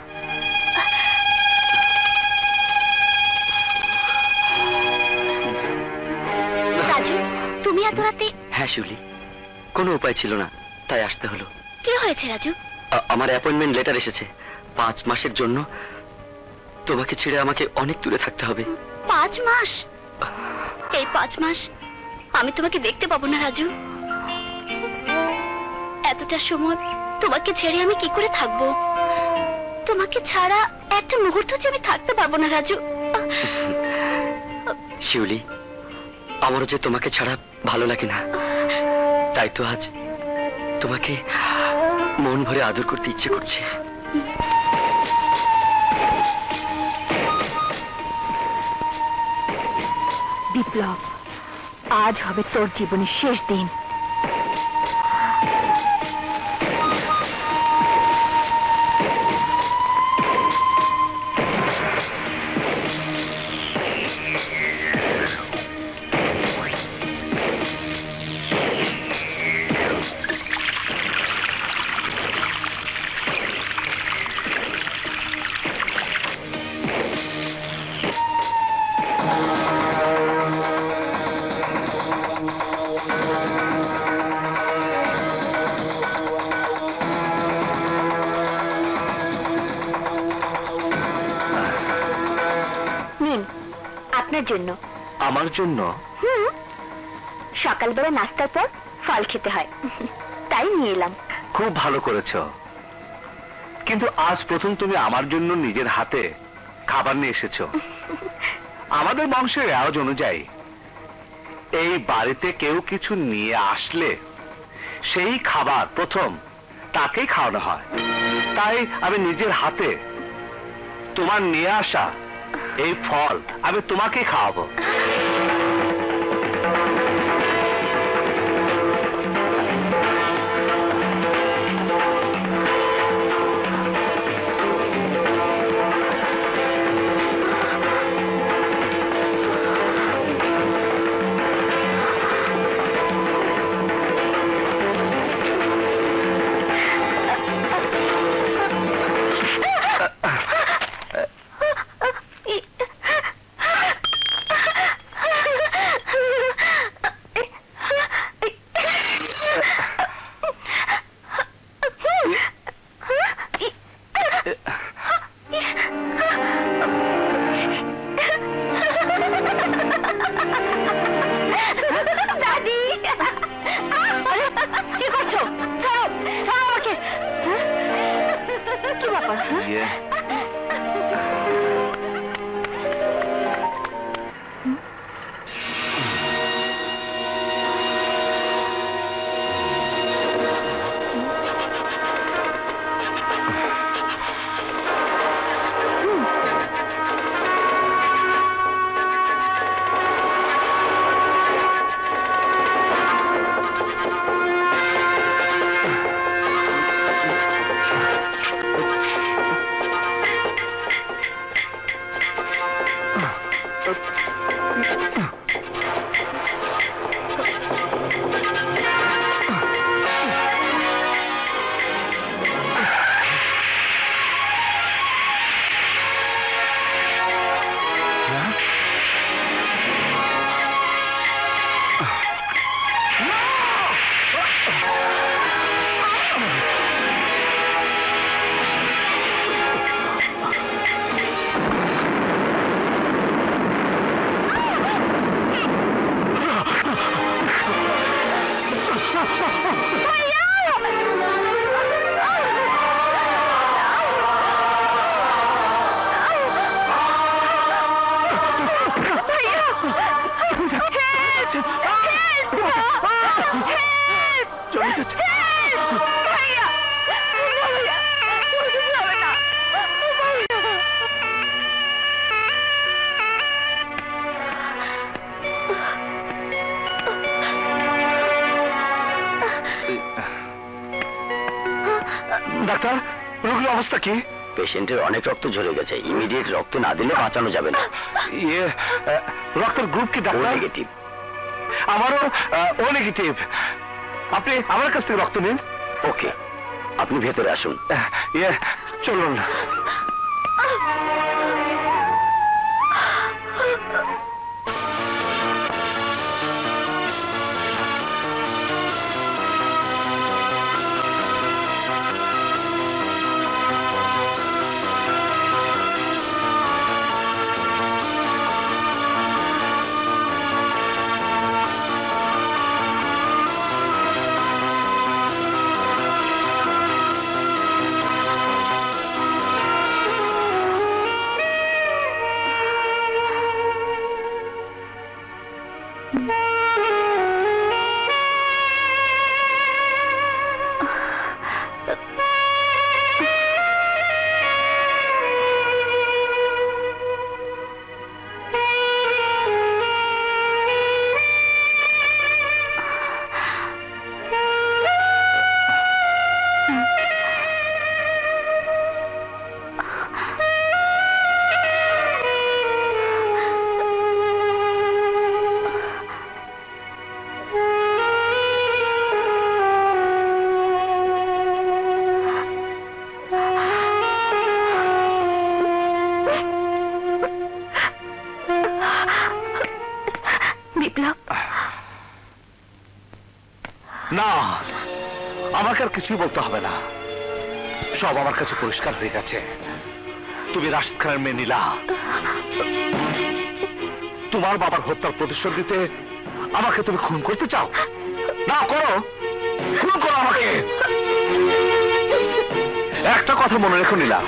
রাজু, তুমি এত রাতে? হ্যাঁ শিউলি, কোনো উপায় ছিল না, তাই আসতে হলো। কি হয়েছে রাজু? আমার অ্যাপয়েন্টমেন্ট লেটার এসেছে। 5 মাসের জন্য তোমাকে ছেড়ে আমাকে অনেক দূরে থাকতে হবে। 5 মাস? এই 5 মাস আমি তোমাকে দেখতে পাবো না রাজু। এতটা সময় তোমাকে ছেড়ে আমি কি করে থাকবো? তোমাকে ছাড়া একটা মুহূর্ত যে আমি থাকতে পারবো না রাজু। শিউলি, আমারও যে তোমাকে ছাড়া ভালো লাগে না, তাই তো আজ তোমাকে মন ভরে আদর করতে ইচ্ছে করছে। বিপ্লব, আজ হবে তোর জীবনের শেষ দিন। নিন, আপনার জন্য। আমার জন্য? সকালবেলা নাস্তার পর ফল খেতে হয়, তাই নিয়ে এলাম। খুব ভালো করেছো, কিন্তু আজ প্রথম তুমি আমার জন্য নিজের হাতে খাবার নিয়ে এসেছো। আমাদের বংশের রেওয়াজ অনুযায়ী এই বাড়িতে কেউ কিছু নিয়ে আসলে সেই খাবার প্রথম তাকেই খাওয়ানো হয়। তাই আমি নিজের হাতে তোমার নিয়ে আসা এই ফল আমি তোমাকেই খাওয়াবো। ডাক্তার, রোগীর অবস্থা কি? পেশেন্টের অনেক রক্ত ঝরে গেছে, ইমিডিয়েট রক্ত না দিলে বাঁচানো যাবে না। ইয়ে রক্তের গ্রুপ কি ডাক্তার? নেগেটিভ। আমারও ও নেগেটিভ। আপনি আমার কাছ থেকে রক্ত নিন। ওকে, আপনি ভেতরে আসুন। ইয়ে চলুন। বিপ্লব, না, আমাকে আর কিছুই বলতে হবে না, সব আমার কাছে পরিষ্কার হয়ে গেছে। তুমি রাশিদ খানের মেয়ে নীলা। তোমার বাবার হত্যার প্রতিশোধ দিতে আমাকে তুমি খুন করতে চাও? না, করো, খুন করো আমাকে। একটা কথা মনে রেখো নীলা,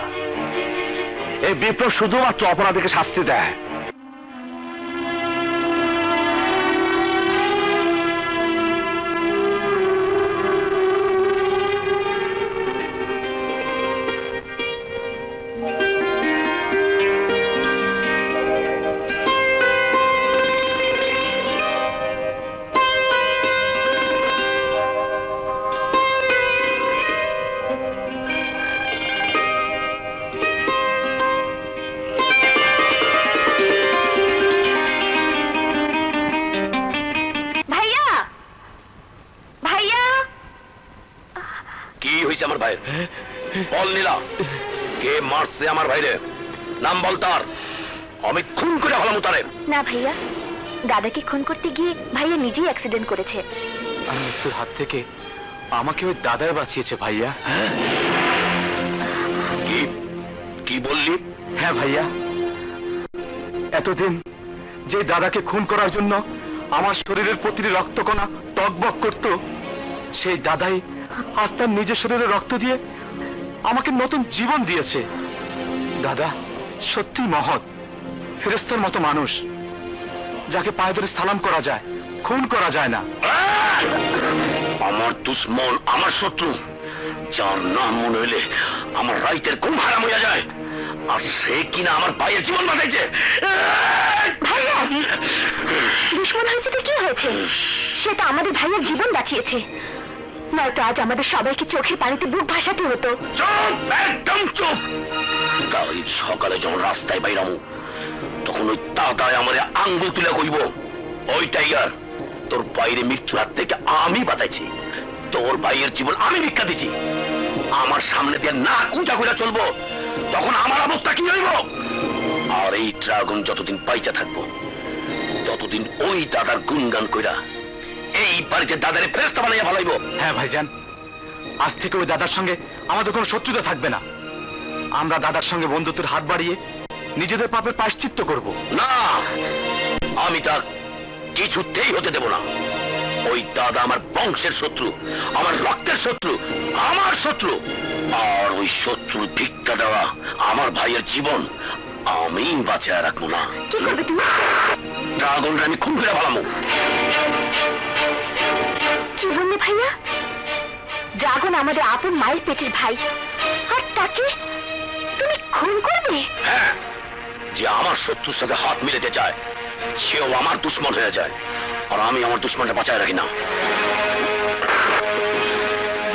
এই বিপ্লব শুধুমাত্র অপরাধীকে শাস্তি দেয়। আমার ভাইয়ের বল নীলা, কে মারছে আমার ভাইরে? নাম বল তার, আমি খুন করে হলাম তারে। না ভাইয়া, দাদাকে খুন করতে গিয়ে ভাইয়া নিজেই অ্যাক্সিডেন্ট করেছে। মৃত্যুর হাত থেকে আমাকে ওই দাদাই বাঁচিয়েছে ভাইয়া। কি কি বললি? হ্যাঁ ভাইয়া, এতদিন যে দাদাকে খুন করার জন্য আমার শরীরের প্রতিটি রক্তকণা টকবক করত, সেই দাদাই আজ তার নিজের শরীরে রক্ত দিয়ে আমাকে নতুন জীবন দিয়েছে। দাদা সত্যি মহৎ, ফেরেশতার মতো মানুষ, যাকে পায়ে ধরে সালাম করা যায়, খুন করা যায় না। আমার দুশ্মন, আমার শত্রু, যার নাম মনে হইলে আমার রাইতের ঘুম হারাম হইয়া যায়, আর সে কিনা আমার ভাইয়ের জীবন বাঁচাইছে। ভাইয়া দুশ্মন হয়েছে তো কি হয়েছে, সে তো আমাদের ভাইয়ের জীবন বাঁচিয়েছে, নয়তো আজ আমাদের সবাইকে চোখের পানিতে বুক ভাসাতে হতো। চুপ, একদম চুপ। কাল সকালে যখন রাস্তায় বাইরামু, তখন ওই দাদায় আমার আঙ্গুল তুলে কইব, ওই টাইগার তোর বাইরে মৃত্যুর হাত থেকে আমি বাঁচাইছি, তোর ভাইয়ের জীবন আমি ভিক্ষা দিছি। আমার সামনে দিয়ে না কুজা করে চলবো, তখন আমার অবস্থা কি হইব? আর এই ড্রাগন যতদিন পাইচা থাকবো, ততদিন ওই দাদার গুণগান কইরা এই বাড়িতে দাদারে ফেরেশতা বানাইয়া ভালাইব। হ্যাঁ ভাইজান, আজ থেকে ওই দাদার সঙ্গে আমাদের কোনো শত্রুতা থাকবে না। আমরা দাদার সঙ্গে বন্ধুত্বের হাত বাড়িয়ে নিজেদের পাপের প্রায়শ্চিত্ত করব। না, আমি তা কিছুতেই হতে দেব না। ওই দাদা আমার বংশের শত্রু, আমার রক্তের শত্রু, আমার শত্রু। আর ওই শত্রুর ভিক্ষা দেওয়া আমার ভাইয়ের জীবন আমি বাঁচিয়ে রাখবো না। কি করবে তুমি? ড্রাগনটা আমি খুন করে ভালামো। কি বললে ভাইয়া? ড্রাগন আমাদের আপন মায়ের পেটের ভাই, আর তাকে তুমি খুন করবে? হ্যাঁ, যে আমার শত্রুর সাথে হাত মিলাতে চায়, সেও আমার দুশ্মন হয়ে যায়, আর আমি আমার দুশ্মনটা বাঁচায় রাখি না।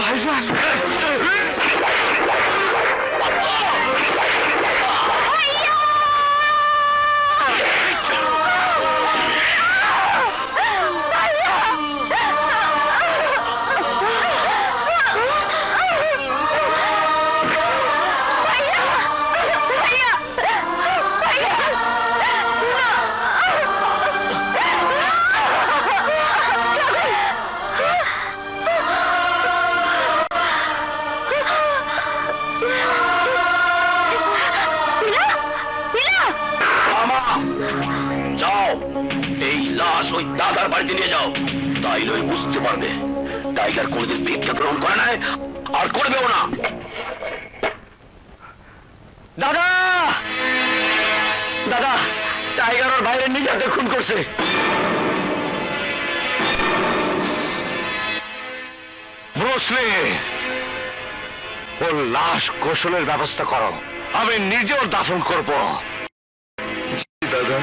ভাইজান মামা, যাও এই লাশ ওই দাদার বাড়িতে নিয়ে যাও, তাইলে ওই বুঝতে পারবে টাইগার কোনোদিন ভিক্ষা গ্রহণ করে নাই আর করবেও না। দাদা দাদা, টাইগার ওর ভাইয়ের নিজে হাতে খুন করছে। ব্রুসলি, ওর লাশ গোসলের ব্যবস্থা করো, আমি নিজেও দাফন করব। দাদা,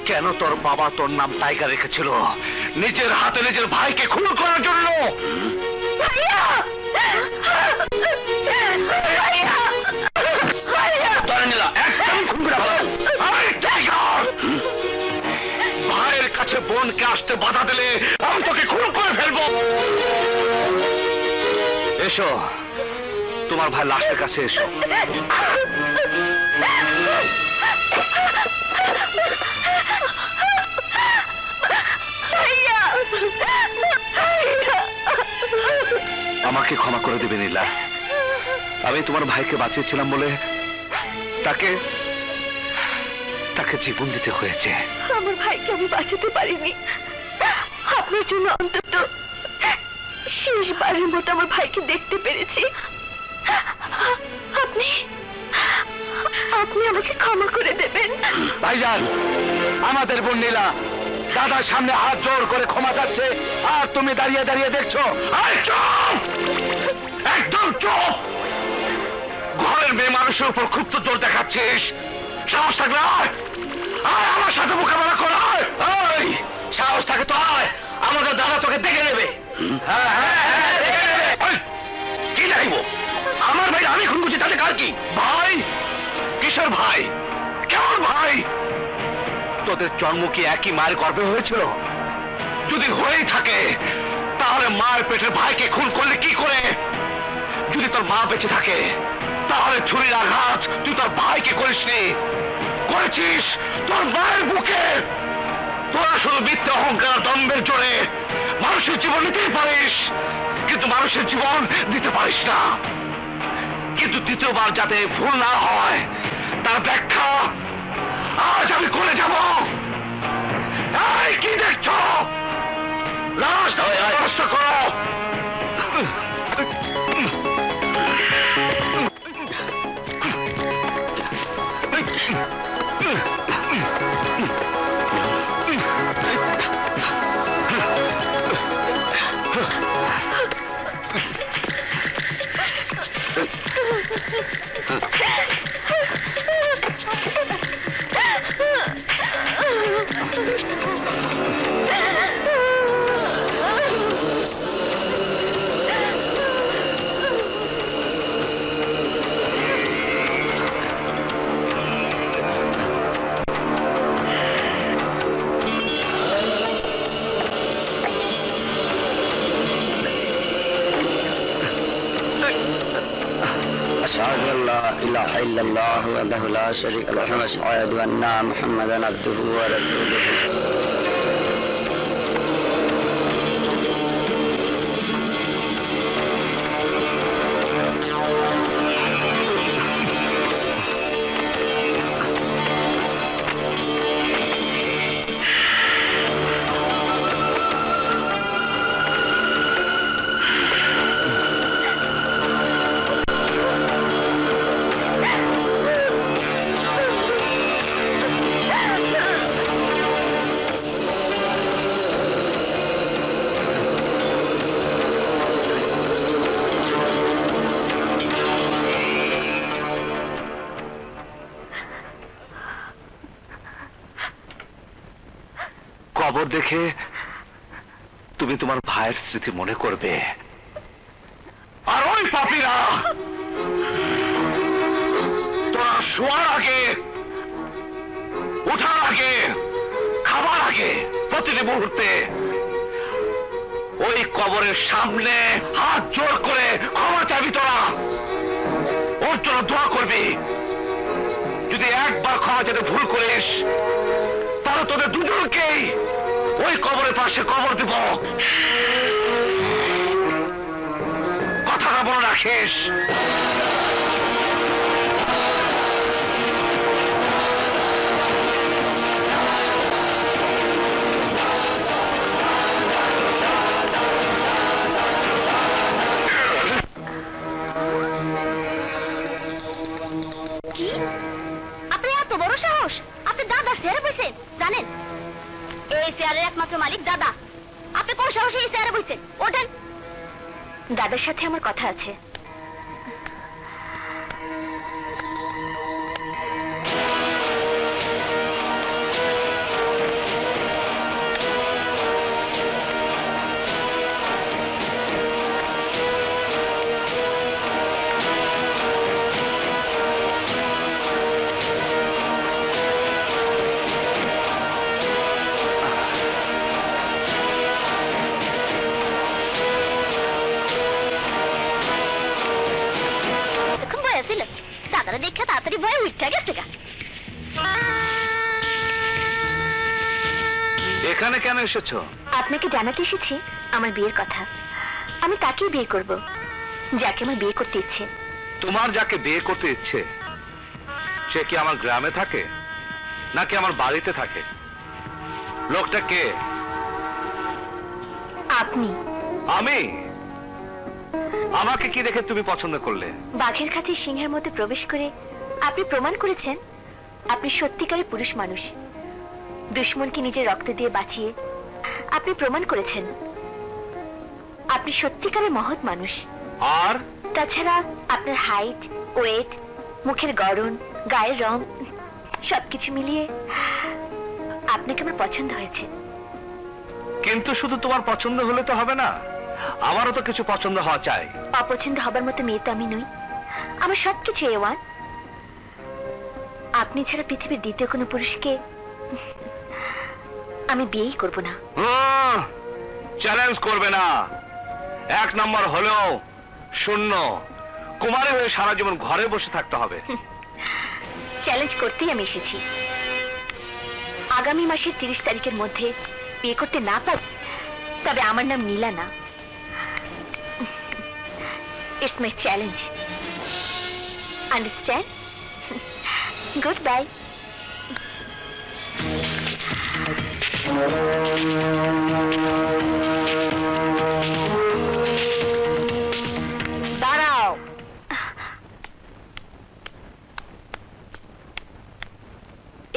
কেন তোর বাবা তোর নাম টাইগার রেখেছিল? নিজের হাতে নিজের ভাইকে খুন করার জন্য। ভাইয়ের কাছে বোনকে আসতে বাধা দিলে আমি তোকে খুন করে ফেলবো। এসো, তোমার ভাই লাশের কাছে এসো। আমাকে ক্ষমা করে দেবে নীলা, আমি তোমার ভাইকে বাঁচিয়েছিলাম বলে তাকে জীবন দিতে হয়েছে। আমার ভাইকে আমি বাঁচাতে পারিনি, আপনার জন্য অন্তত শেষবারের মতো আমার ভাইকে দেখতে পেরেছি। আপনি আপনি আমাকে ক্ষমা করে দেবেন। ভাইজান, আমাদের বোন নীলা দাদার সামনে হাত জোর করে ক্ষমা চাচ্ছে, আর তুমি দাঁড়িয়ে দাঁড়িয়ে দেখছো। একদম চুপ! ঘরের মেয়ে মানুষের উপর খুব তো জোর দেখাচ্ছিস, সাহস থাকলে আয়, আমার সাথে মোকাবেলা কর। সাহস থাকে তো আয়, আমাদের দাদা তোকে দেখে নেবে। কি লাগব? আমার ভাই আমি খুন করছি, তাতে কার কি? ভাই? কিসের ভাই? কেমন ভাই? তোদের জন্ম কি একই মায়ের গর্ভে হয়েছিল? যদি হয়েই থাকে তাহলে মায়ের পেটের ভাইকে খুন করলে কি করে? যদি তোর মা বেঁচে থাকে তাহলে ছুরির আঘাত তুই তোর ভাইকে করিসনি, করেছিস তোর মায়ের বুকে। তোরা শুধু মিথ্যা অহংকার দম্ভের জোরে মানুষের জীবন নিতেই পারিস, কিন্তু মানুষের জীবন দিতে পারিস না। কিন্তু দ্বিতীয়বার যাতে ভুল না হয় তার ব্যাখ্যা আজ আমি করে যাব। এই কি দেখছো? লাশ ব্যবস্থা করো। أشهد أن لا إله إلا الله وحده لا شريك له وأشهد أن محمدا عبده ورسوله কবর দেখে তুমি তোমার ভাইয়ের স্মৃতি মনে করবে, আর ওই পাপীরা তোরা শোয়ার আগে, ওঠার আগে, খাবার আগে প্রতিটি মুহূর্তে ওই কবরের সামনে হাত জোর করে ক্ষমা চাবি। তোরা ওর জন্য দোয়া করবি। যদি একবার ক্ষমা চাইতে ভুল করিস ওই কবরের পাশে কবর দিব। কথাটা বলে রাখিস। আপনি এত বড় সাহস, আপনি দাদা চেয়ারে বসেন জানেন? এই চেয়ারের একমাত্র মালিক দাদা। আপনি কোন সাহসে এই চেয়ারে বসেন? ওঠেন। দাদার সাথে আমার কথা আছে। দাদারা দেখে তাড়াতাড়ি ভয়ে উঠে গেছে গা। এখানে কেন এসেছো? আপনাকে জানাতে এসেছি আমার বিয়ের কথা। আমি তাকেই বিয়ে করব যাকে আমার বিয়ে করতে ইচ্ছে। তোমার যাকে বিয়ে করতে ইচ্ছে সে কি আমার গ্রামে থাকে নাকি আমার বাড়িতে থাকে? লোকটা কে? আপনি। আমি? আমাকে কি দেখে তুমি পছন্দ করলে? বাঘের কাছে সিংহের মধ্যে প্রবেশ করে আপনি প্রমাণ করেছেন আপনি সত্যিকারের পুরুষ মানুষ। দুশ্মনকে নিজের রক্ত দিয়ে বাঁচিয়ে আপনি প্রমাণ করেছেন আপনি সত্যিকারের মহৎ মানুষ। আর তাছাড়া আপনার হাইট, ওয়েট, মুখের গড়ন, গায়ের রং সবকিছু মিলিয়ে আপনাকে আমার পছন্দ হয়েছে। কিন্তু শুধু তোমার পছন্দ হলে তো হবে না, আমারও তো কিছু পছন্দ হওয়া চাই। অপছন্দ হবার মতো মেয়ে তো আমি নই। আমার সবকিছু A1। আপনি ছাড়া পৃথিবীর দ্বিতীয় কোনো পুরুষকে আমি বিয়েই করব না। চ্যালেঞ্জ করবে না। 1 নম্বর হলেও শূন্য। কুমারী হয়ে সারা জীবন ঘরে বসে থাকতে হবে। চ্যালেঞ্জ করতেই আমি এসেছি। আগামী মাসের 30 তারিখের মধ্যে বিয়ে করতে না পারি তবে আমার নাম নীলা না। It's my challenge. Understand? Goodbye. দাঁড়াও।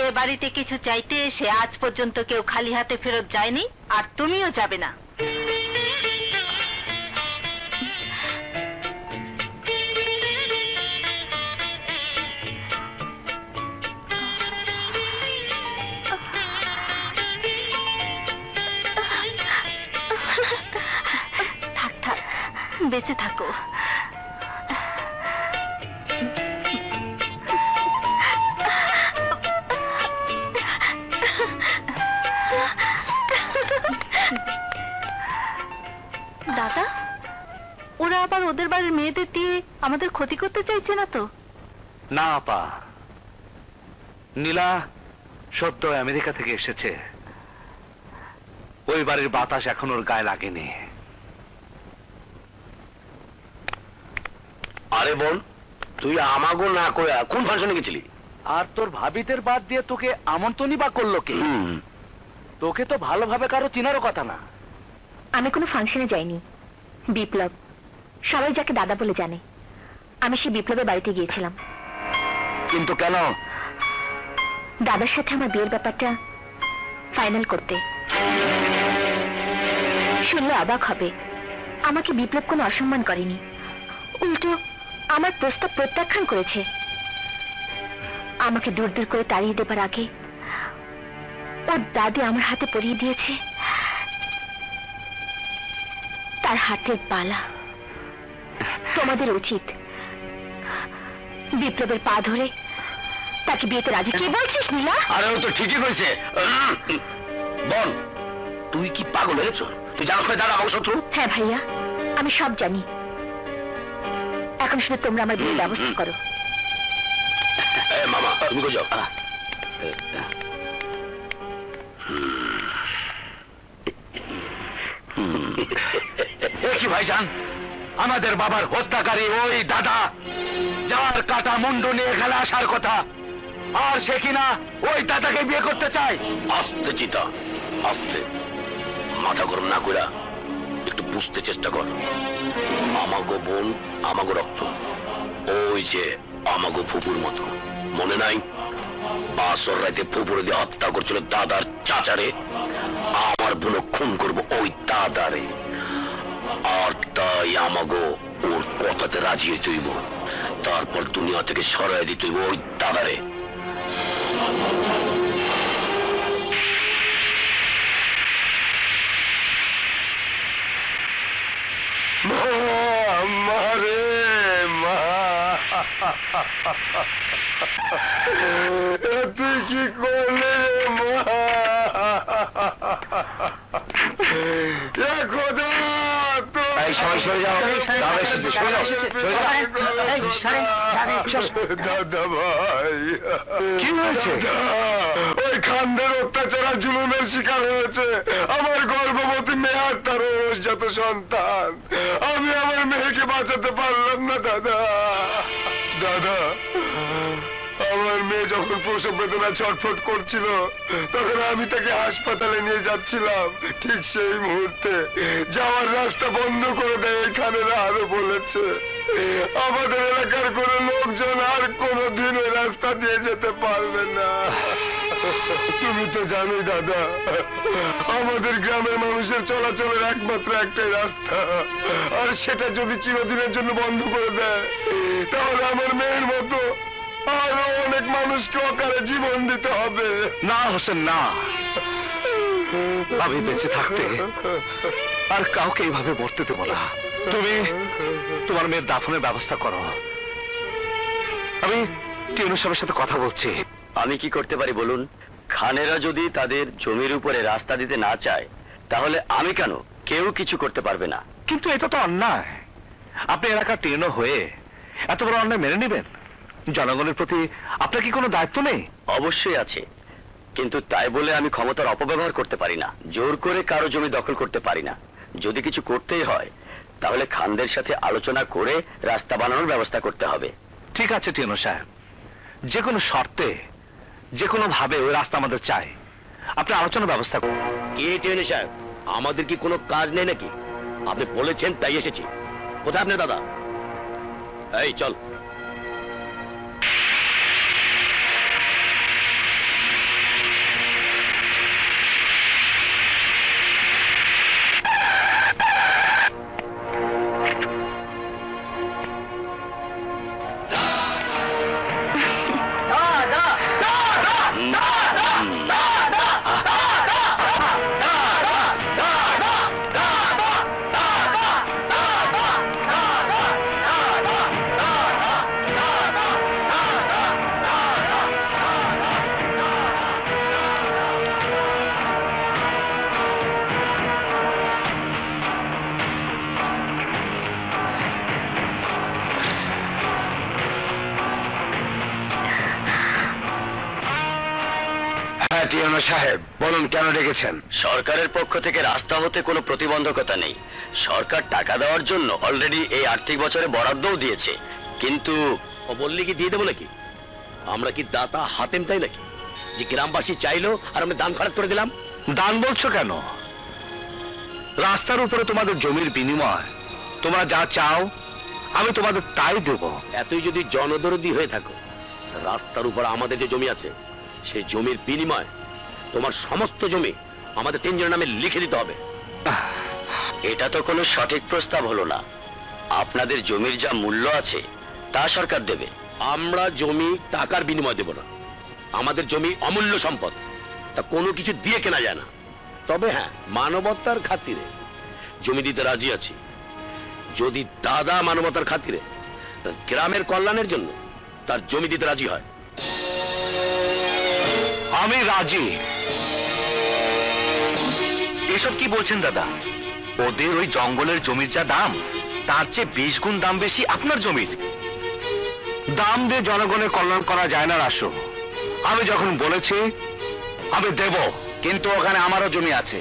এ বাড়িতে কিছু চাইতে এসে আজ পর্যন্ত কেউ খালি হাতে ফেরত যায়নি, আর তুমিও যাবে না। থাক থাক, বেঁচে থাকো। দাদা, ওরা আবার ওদের বাড়ির মেয়েদের দিয়ে আমাদের ক্ষতি করতে চাইছে না তো? না আপা, নীলা সদ্য আমেরিকা থেকে এসেছে। ওই বাড়ির বাতাস এখন ওর গায়ে লাগেনি। আরে বোন, তুই আমাগো না করে কোন ফাংশনে গেছিলি? আর তোর ভাবিদের বাদ দিয়ে তোকে আমন্ত্রণই বা করলো কে? তোকে তো ভালোভাবে কারো চিনারও কথা না। আমি কোনো ফাংশনে যাইনি। বিপ্লব, সবাই যাকে দাদা বলে জানে, আমি সেই বিপ্লবের বাড়িতে গিয়েছিলাম। কিন্তু কেন? দাদার সাথে আমার বিয়ের ব্যাপারটা ফাইনাল করতে। শুনলে অবাক হবে, আমাকে বিপ্লব কোনো অসম্মান করেনি, উল্টো আমার প্রস্তাব প্রত্যাখ্যান করেছে। আমাকে দূর দূর করে তাড়িয়ে দেবার আগে ওর দাদি আমার হাতে পরিয়ে দিয়েছে তার হাতের বালা। তোমাদের উচিত বিপ্লবের পা ধরে তাকে বিয়েতে রাজি। কি বলছিস নীলা? আরে ও তো ঠিকই কইছে। বল, তুই কি পাগল হয়েছ? তুই জানো দাদা আমার শত্রু? হ্যাঁ ভাইয়া, আমি সব জানি। এখন শুধু তোমরা আমার বিয়ের ব্যবস্থা করো। মামা, তুমি কই যাও? কি ভাইজান, আমাদের বাবার হত্যাকারী ওই দাদা, যার কাটা মুন্ডু নিয়ে খেলা আসার কথা, আর সে কিনা ওই দাদাকে বিয়ে করতে চায়। আস্তে চিতা, আস্তে, মাথা গরম না কইরা একটু বুঝতে চেষ্টা কর। আমাগো বোন, আমাগো রক্ত, ওই যে আমাগো ফুপুর মতো, মনে নাই? বাসর রাতে ফুপুরে দিয়ে হত্যা করছিল দাদার চাচারে, আমার বোন খুন করবো ওই দাদারে। আর তাই আমাগো ওর কথাতে রাজি হইতে হইব, তারপর দুনিয়া থেকে সরাই দিতে হইব ওই দাদারে। মারে মা, তুই কি করলে রে মা? খোদা, এই সবাই সরে যাও, দাদা এসেছে, সরে যাও, সরে যাও। দাদা ভাই, কি হয়েছে? ওই খানদের অত্যাচার আর জুলুমের শিকার হয়েছে আমার গর্ভবতী মেয়ে আর তার যত সন্তান। আমি আমার মেয়েকে বাঁচাতে পারলাম না দাদা। দাদা, আমার মেয়ে যখন প্রসব বেদনা ছটফট করছিল, তখন আমি তাকে হাসপাতালে নিয়ে যাচ্ছিলাম। ঠিক সেই মুহূর্তে যাওয়ার রাস্তা বন্ধ করে দেয় এখানে আরো বলেছে আমাদের এলাকার কোনো লোকজন আর কোনোদিন ওই রাস্তা দিয়ে যেতে পারবে না। তুমি তো জানোই দাদা, আমাদের গ্রামের মানুষের চলাচলের একমাত্র একটাই রাস্তা, আর সেটা যদি চিরদিনের জন্য বন্ধ করে দেয়, তাহলে আমার মেয়ের মতো আরো অনেক মানুষকে অকালে জীবন দিতে হবে। না হোসেন, না, আমি বেঁচে থাকতে আর কাউকে এইভাবে মরতে দেবো না। তুমি তোমার মেয়ের দাফনের ব্যবস্থা করো। আমি টিউনু সাহেবের সাথে কথা বলছি। আমি কি করতে পারি বলুন? খানেরা যদি তাদের জমির উপরে রাস্তা দিতে না চায়, তাহলে আমি কেন? কেউ কিছু করতে পারবে না। কিন্তু এটা তো অন্যায়। আপনি এলাকার টিউনু হয়ে এত বড় অন্যায় মেনে নেবেন? জনগণের প্রতি আপনার কি কোনো দায়িত্ব নেই? অবশ্যই আছে, কিন্তু তাই বলে আমি ক্ষমতার অপব্যবহার করতে পারি না, জোর করে কারো জমি দখল করতে পারি না। যদি কিছু করতেই হয়, তাহলে খানদের সাথে আলোচনা করে রাস্তা বানানোর ব্যবস্থা করতে হবে। ঠিক আছে টিউনু সাহেব, যে কোনো শর্তে, যে কোনো ভাবে ওই রাস্তা আমাদের চাই। আপনি আলোচনার ব্যবস্থা করুন। কে টেনে সাহেব, আমাদের কি কোনো কাজ নেই নাকি? আপনি বলেছেন তাই এসেছি। কোথায় আপনার দাদা? এই চল। টিউনু সাহেব, বলুন কেন ডেকেছেন? সরকারের পক্ষ থেকে রাস্তা হতে কোনো প্রতিবন্ধকতা নেই। সরকার টাকা দেওয়ার জন্য অলরেডি এই আর্থিক বছরে বরাদ্দও দিয়েছে, কিন্তু ও বললি কি দিয়ে দেবো নাকি? আমরা কি দাতা হাতেম তাই নাকি যে গ্রামবাসী চাইলো আর আমরা দান খরচ করে দিলাম? দান বলছো কেন? রাস্তার উপরে তোমাদের জমির বিনিময় তোমরা যা চাও আমি তোমাদের তাই দেব। এতই যদি জনদরদি হয়ে থাকো, রাস্তার উপর আমাদের যে জমি আছে, সেই জমির বিনিময় তোমার সমস্ত জমি আমাদের তিনজনের নামে লিখে দিতে হবে। এটা তো কোনো সঠিক প্রস্তাব হলো না। আপনাদের জমির যা মূল্য আছে তা সরকার দেবে। আমরা জমি টাকার বিনিময় দেব না। আমাদের জমি অমূল্য সম্পদ, তা কোনো কিছু দিয়ে কেনা যায় না। তবে হ্যাঁ, মানবতার খাতিরে জমি দিতে রাজি আছি। যদি দাদা মানবতার খাতিরে গ্রামের কল্যাণের জন্য তার জমি দিতে রাজি হয়। আমি রাজি। এসব কি বলছেন দাদা? ওদের ওই জঙ্গলের জমির যা দাম, তার চেয়ে 20 গুণ দাম বেশি আপনার জমির। দাম দিয়ে জনগণের কল্যাণ করা যায় না রাসু। আমি যখন বলেছি আমি দেব, কিন্তু ওখানে আমারও জমি আছে,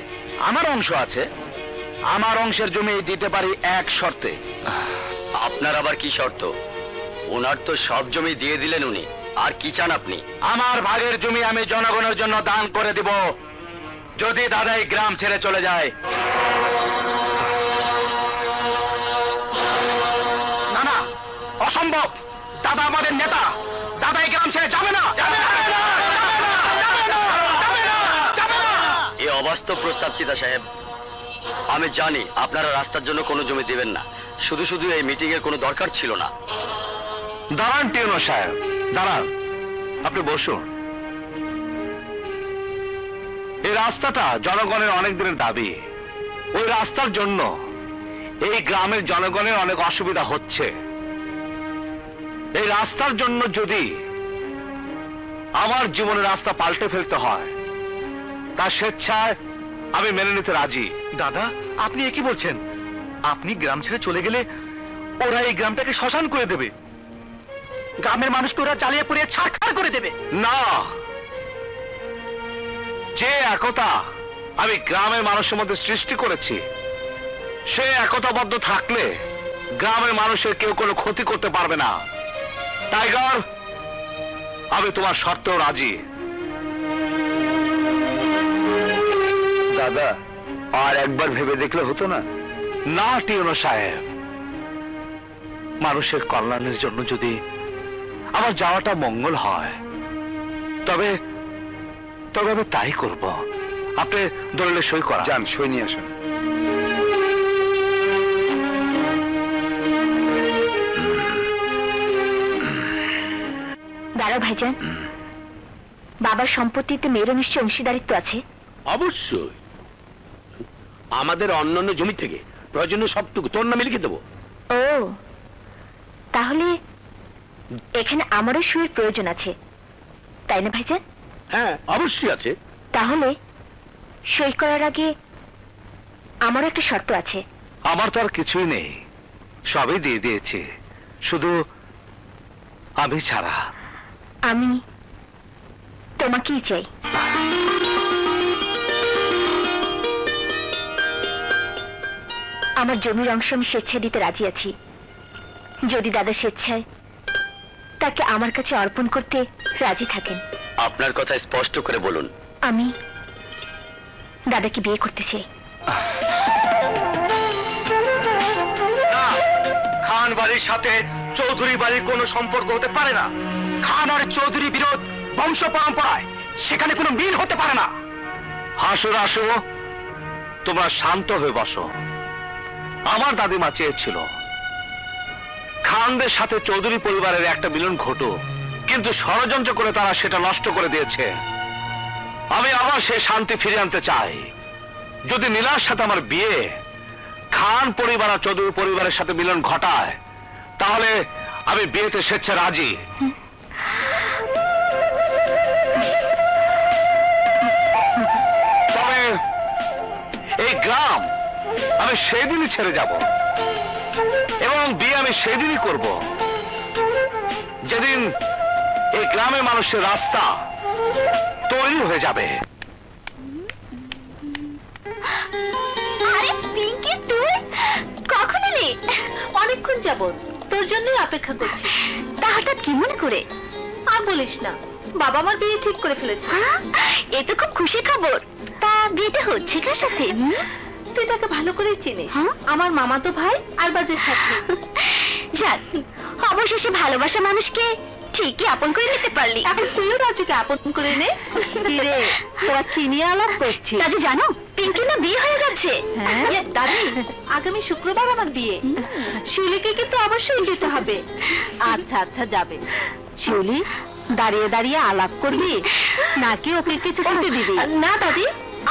আমার অংশ আছে। আমার অংশের জমি দিতে পারি এক শর্তে। আপনার আবার কি শর্ত? ওনার তো সব জমি দিয়ে দিলেন উনি, আর কি চান আপনি? আমার ভাগের জমি আমি জনগণের জন্য দান করে দিব, যদি দাদা এই গ্রাম ছেড়ে চলে যায়। না না, অসম্ভব। দাদা আমাদের নেতা, দাদা এই গ্রাম ছেড়ে যাবে না। এ অবাস্তব প্রস্তাব চিতা সাহেব। আমি জানি আপনারা রাস্তার জন্য কোনো জমি দিবেন না, শুধু শুধু এই মিটিং এর কোনো দরকার ছিল না। দাঁড়ান টিউনো সাহেব, দাঁড়ান, আপনি বসুন। এই রাস্তাটা জনগণের অনেক দিনের দাবি। ওই রাস্তার জন্য এই গ্রামের জনগণের অনেক অসুবিধা হচ্ছে। এই রাস্তার জন্য যদি আমার জীবনের রাস্তা পাল্টে ফেলতে হয়, তা স্বেচ্ছায় আমি মেনে নিতে রাজি। দাদা, আপনি কি বলছেন? আপনি গ্রাম ছেড়ে চলে গেলে ওরা এই গ্রামটাকে শ্মশান করে দেবে, গ্রামের মানুষকে ওরা জ্বালিয়ে পুড়িয়ে ছাড়খাড় করে দেবে। না, যে একতা আমি গ্রামের মানুষের মধ্যে সৃষ্টি করেছি, সে একতাবদ্ধ থাকলে গ্রামের মানুষের কেউ কোনো ক্ষতি করতে পারবে না। টাইগার, আমি তোমার শর্তেও রাজি। দাদা, আর একবার ভেবে দেখলে হতো না? না টিউনো সাহেব, মানুষের কল্যাণের জন্য যদি আমার যাওয়াটা মঙ্গল হয়, তবে তবে আমি তাই করব। আপনি দলিলে সই করা। যান, সই নিয়ে আসুন। দাঁড়াও ভাইজান, বাবার সম্পত্তিতে মেয়েরও নিশ্চয় অংশীদারিত্ব আছে। অবশ্যই, আমাদের অন্যান্য জমি থেকে প্রয়োজনীয় সবটুকু তোর নামে লিখে দেবো। ও, তাহলে এখানে আমারও সইয়ের প্রয়োজন আছে, তাই না ভাইজান? হ্যাঁ, অবশ্যই আছে। তাহলে সই করার আগে আমারও একটা শর্ত আছে। আমার তো আর কিছুই নেই, সবই দিয়ে দিয়েছি, শুধু আমি ছাড়া। আমি তোমাকেই চাই। আমার জমির অংশ আমি স্বেচ্ছায় দিতে রাজি আছি, যদি দাদা স্বেচ্ছায় তাকে আমার কাছে অর্পণ করতে রাজি থাকেন। আপনার কথা স্পষ্ট করে বলুন। আমি দাদাকে বিয়ে করতে চাই। খান বাড়ির সাথে চৌধুরী বাড়ির কোনো সম্পর্ক হতে পারে না। খান আর চৌধুরী বিরোধ বংশ পরম্পরায়, সেখানে কোনো মিল হতে পারে না। হাসো রাসো, তোমরা শান্ত হয়ে বসো। আমার দাদিমা চেয়েছিল খানদের সাথে চৌধুরী পরিবারের একটা মিলন ঘটুক, কিন্তু ষড়যন্ত্র করে তারা সেটা নষ্ট করে দিয়েছে। আমি আবার সেই শান্তি ফিরিয়ে আনতে চাই। যদি নীলার সাথে আমার বিয়ে খান পরিবার আর চৌধুরী পরিবারের সাথে মিলন ঘটায়, তাহলে আমি বিয়েতে স্বেচ্ছা রাজি। তবে এই গ্রাম আমি সেদিনই ছেড়ে যাব, এবং বিয়ে আমি সেদিনই করব যেদিন এই গ্রামের মানুষের রাস্তা তৈরি হয়ে যাবে। আরে পিঙ্কি, তুই কখন এলি? অনেকক্ষণ যাবত তোর জন্যই অপেক্ষা করছি। তা হঠাৎ কি মনে করে? আর বলিস না, বাবা আমার বিয়ে ঠিক করে ফেলেছে। এ তো খুব খুশি খবর। তা বিয়েটা হচ্ছে কার সাথে? তুই তাকে ভালো করে চিনিস, হ্যাঁ? আমার মামাতো ভাই আরবাজের সাথে। যাক, অবশেষে ভালোবাসা মানুষকে ঠিকই আপন করে নিতে পারলি। এখন তুইও রাজুকে আপন করে নে। কি রে, তোরা কি নিয়ে আলাপ করছিস? দাদি জানো, পিঙ্কি না বিয়ে হয়ে গেছে। হ্যাঁ দাদি, আগামী শুক্রবার আমার বিয়ে। শিউলিকে কিন্তু অবশ্যই যেতে হবে। আচ্ছা আচ্ছা, যাবে। শিউলি, দাঁড়িয়ে দাঁড়িয়ে আলাপ করবি নাকি ওকে কিছু খেতে দিবি? না দাদি,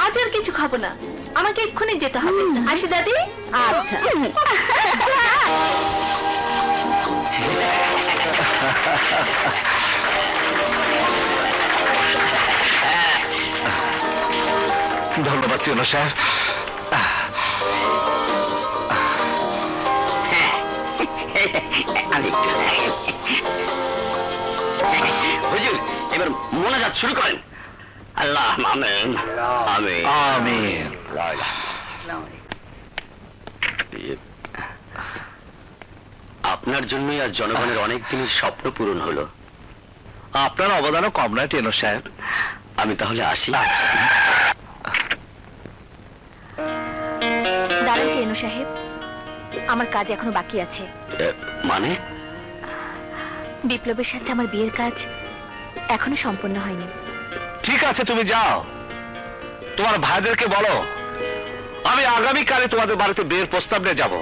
আজ আর কিছু খাবো না, আমাকে এক্ষুনি যেতে হবে। আসি দাদি। আচ্ছা। ধন্যবাদ টিউনো সাহেব। হুজুর, এবার মোনাজাত শুরু করেন। আল্লাহ আমিন আমিন আমিন। আপনার জন্যই আর জনগণের অনেক দিনের স্বপ্ন পূরণ হলো। আপনার অবদানও কম নয় টেনো সাহেব। আমি তাহলে আসি। দাঁড়ান টেনো সাহেব, আমার কাজ এখনো বাকি আছে। মানে? বিপ্লবের সাথে আমার বিয়ের কাজ এখনো সম্পূর্ণ হয়নি। ঠিক আছে, তুমি যাও, তোমার ভাইদেরকে বলো আমি আগামীকালে তোমাদের বাড়িতে বিয়ের প্রস্তাব নিয়ে যাব।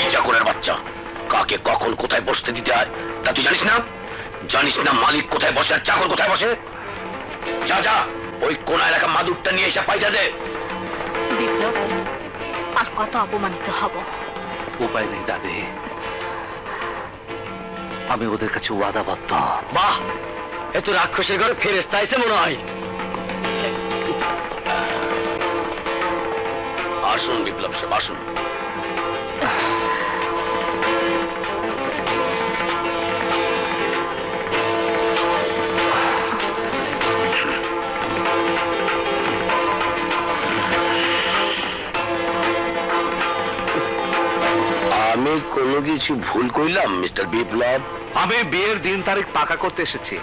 এই চাকরের বাচ্চা, কাকে কখন কোথায় বসতে দিতে হয় তা তুই জানিস না? জানিস না মালিক কোথায় বসে আর চাকর কোথায় বসে? যা যা, ওই কোনায় রাখা মাদুরটা নিয়ে এসে পাইটা দে। বিপ্লব, আর কত অপমানিত হব? উপায় নেই দাদি, আমি ওদের কাছে ওয়াদাবদ্ধ। বাহ, এ তো রাক্ষসের ঘরে ফেরেশতা আইছে মনে হয়। আসুন বিপ্লব সাহেব, আসুন। আমি কোনো কিছু ভুল কইলাম মিস্টার বিপ্লব? আমি বিয়ের দিন তারিখ পাকা করতে এসেছি,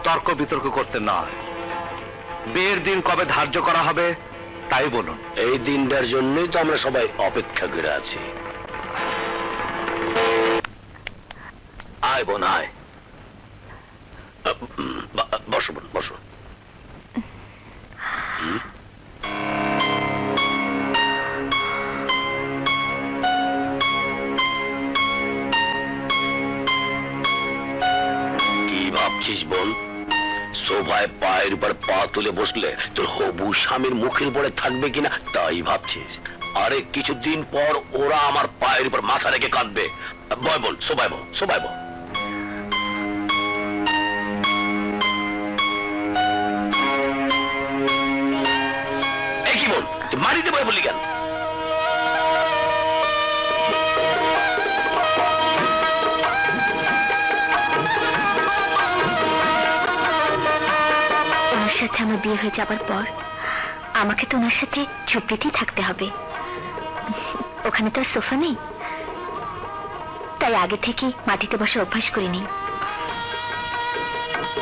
তর্ক বিতর্ক করতে নয়। বিয়ের দিন কবে ধার্য করা হবে তাই বলুন। এই দিনটার জন্যই তো আমরা সবাই অপেক্ষা করে আছি। আয় বোন আয়, বসো বোন বসো। কি ভাবছিস বোন? সোফায় পায়ের উপর পা তুলে বসলে তোর হবু স্বামীর মুখের উপরে থাকবে কিনা তাই ভাবছিস? আরে কিছুদিন পর ওরা আমার পায়ের উপর মাথা রেখে কাঁদবে। বয় বোন, সোফায় বল, সোফায় বল। এই কি বোন, তুই মারিতে বয় বললি কেন? ওনার সাথে আমার বিয়ে হয়ে যাবার পর আমাকে তো ওনার সাথে ঝুপড়িতেই থাকতে হবে। ওখানে তো আর সোফা নেই, তাই আগে থেকে মাটিতে বসার অভ্যাস করিনি।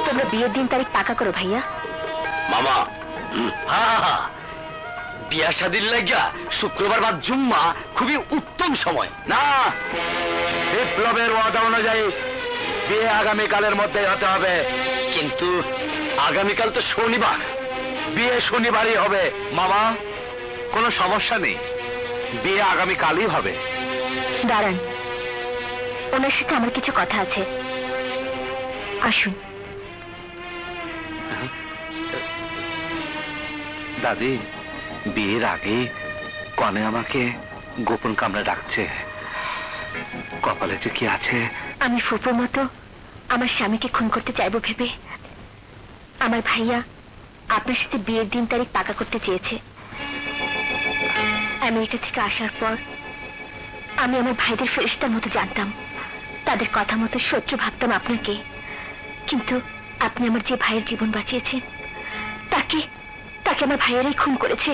তোমরা বিয়ের দিন তারিখ পাকা করো ভাইয়া। মামা, বিয়া শাদির লাগিয়া শুক্রবার বা জুম্মা খুবই উত্তম সময়। না, বিপ্লবের ওয়াদা অনুযায়ী বিয়ে আগামীকালের মধ্যে হতে হবে। কিন্তু আগামীকাল তো শনিবার। বিয়ে শনিবারই হবে মামা, কোনো সমস্যা নেই, বিয়ে আগামীকালই হবে। দাঁড়ান, ওনার সাথে আমার কিছু কথা আছে, আসুন। দাদি, বিয়ের আগে কনে আমাকে গোপন কামরা ডাকছে, কপালে যে কি আছে। আমি ফুপুর মতো আমার স্বামীকে খুন করতে চাইবো ভেবে আমার ভাইয়া আপনার সাথে বিয়ের দিন তারিখ পাকা করতে চেয়েছে। আমেরিকা থেকে আসার পর আমি আমার ভাইদের ফেরেশতার মতো জানতাম, তাদের কথা মতো সহ্য ভাবতাম আপনাকে। কিন্তু আপনি আমার যে ভাইয়ের জীবন বাঁচিয়েছেন তাকে তাকে আমার ভাইয়েরাই খুন করেছে।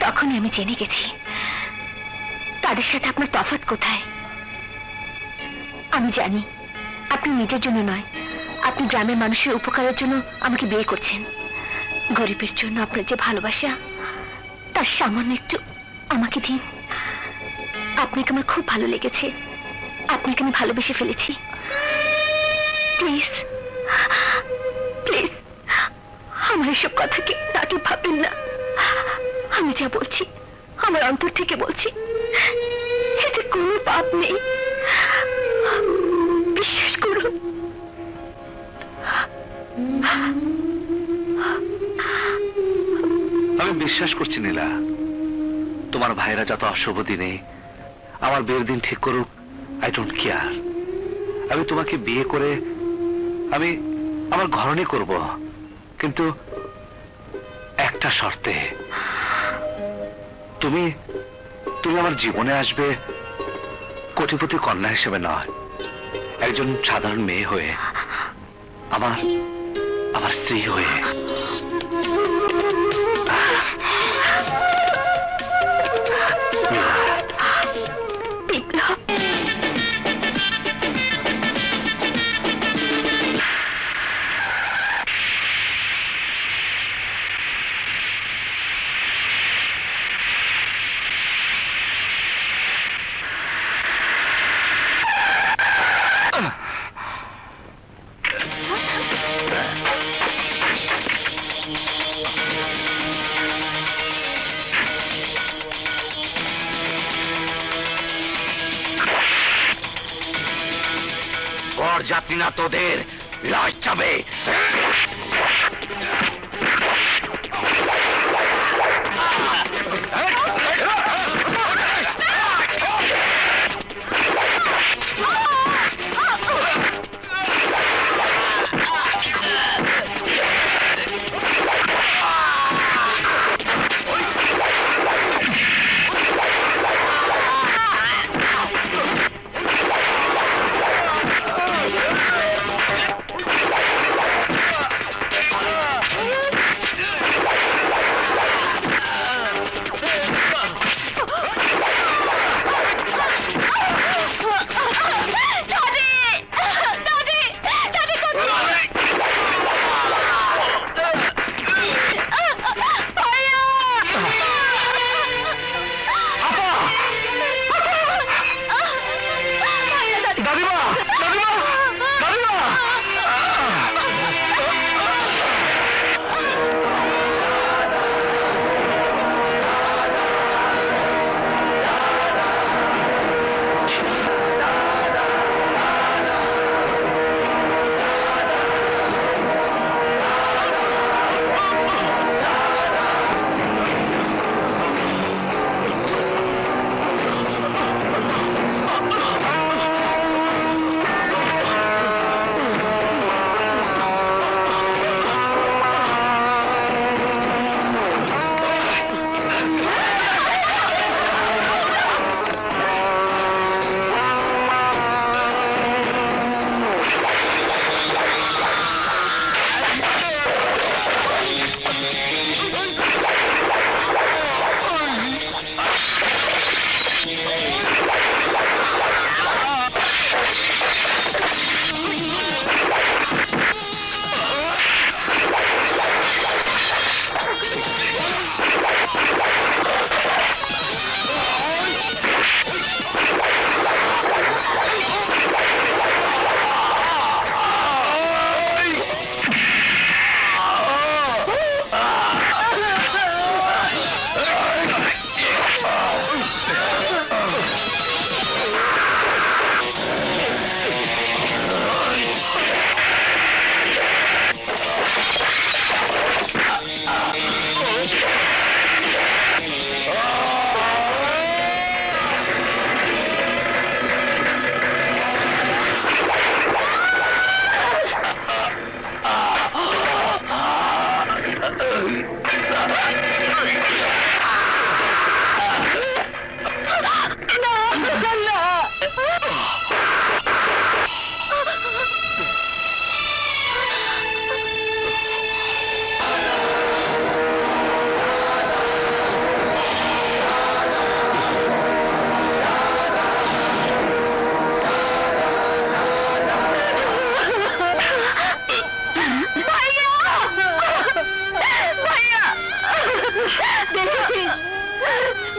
তখনই আমি জেনে গেছি তাদের সাথে আপনার তফাৎ কোথায়। আমি জানি আপনি নিজের জন্য নয়, আপনি গ্রামের মানুষের উপকারের জন্য আমাকে বিয়ে করছেন। গরিবের জন্য আপনার যে ভালোবাসা তার সামান্য একটু আমাকে দিন। আপনাকে আমার খুব ভালো লেগেছে, আপনাকে আমি ভালোবেসে ফেলেছি। প্লিজ প্লিজ আমার এসব কথাকে নাটক ভাববেন না। আমি যা বলছি আমার অন্তর থেকে বলছি, এতে কোনো পাপ নেই। আমি বিশ্বাস করছি নীলা, তোমার ভাইরা যত অশুভ দিনে আমার বিয়ের দিন ঠিক করুক, আই ডোন্ট কেয়ার। আমি তোমাকে বিয়ে করে আমি আমার ঘরণী করব, কিন্তু একটা শর্তে। তুমি তুমি আমার জীবনে আসবে কোটিপতি কন্যা হিসেবে নয়, একজন সাধারণ মেয়ে হয়ে, আমার আমার স্ত্রী হয়ে। বিপ্লব, ওর যাত্রী না, তোদের লাশ যাবে।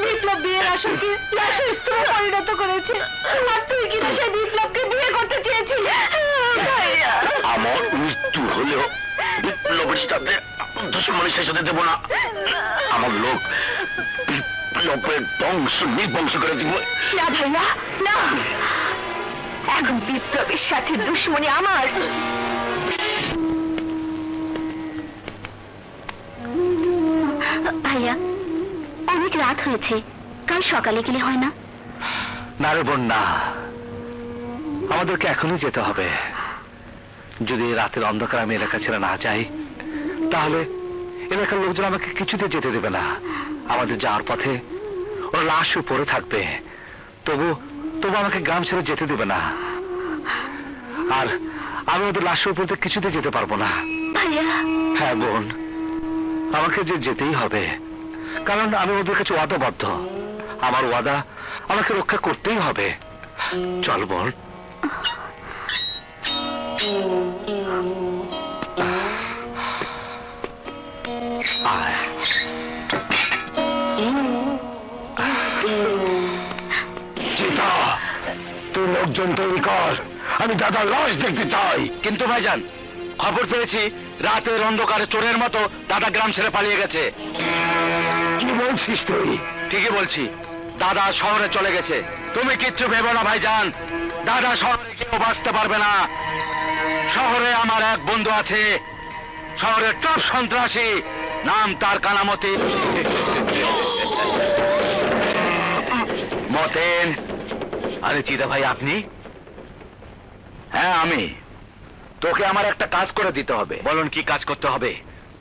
বিপ্লব বিয়ের আসরকে লাশের স্তূপে পরিণত করেছে, আর তুই কিনা সেই বিপ্লবকে বিয়ে করতে চেয়েছিলি। আমার মৃত্যু হলেও বিপ্লবের সাথে দুশ্মনী শেষ হতে দেবো না। আমার লোক বিপ্লবের বংশ নির্বংশ করে দিব। না ভাইয়া, না, এখন বিপ্লবের সাথে দুশ্মনী আমার। ভাইয়া অনেক রাত হয়েছে, কাল সকালে গেলে হয় না? না রে বোন, না, আমাদেরকে এখনই যেতে হবে। যদি রাতের অন্ধকার আমি এলাকা ছেড়ে না যাই, তাহলে এলাকার লোকজন আমাকে কিছুতে যেতে দেবে না। আমাদের যাওয়ার পথে ওর লাশ পড়ে থাকবে, তবু তবু আমাকে গ্রাম ছেড়ে যেতে দেবে না। আর আমি ওদের লাশের উপর কিছুতে যেতে পারবো না। ভাইয়া হ্যাঁ বোন, আমাকে যে যেতেই হবে, কারণ আমি ওদের কাছে ওয়াদাবদ্ধ। আমার ওয়াদা আমাকে রক্ষা করতেই হবে। চল বোন। আয়। চিতা, তুই লোকজন তৈরি কর, আমি দাদার লাশ দেখতে চাই। কিন্তু ভাইজান, খবর পেয়েছি রাতের অন্ধকারে চোরের মতো দাদা গ্রাম ছেড়ে পালিয়ে গেছে। কি বলছিস তুই? ঠিকই বলছি, দাদা শহরে চলে গেছে। তুমি কিচ্ছু ভেবো না ভাইজান, দাদা শহরে কেউ বাঁচতে পারবে না। শহরে আমার এক বন্ধু আছে, শহরের টপ সন্ত্রাসী, নাম তার কানামতি। মতেন। আরে চিদা ভাই, আপনি? হ্যাঁ আমি। তোকে আমার একটা কাজ করে দিতে হবে। বলুন কি কাজ করতে হবে?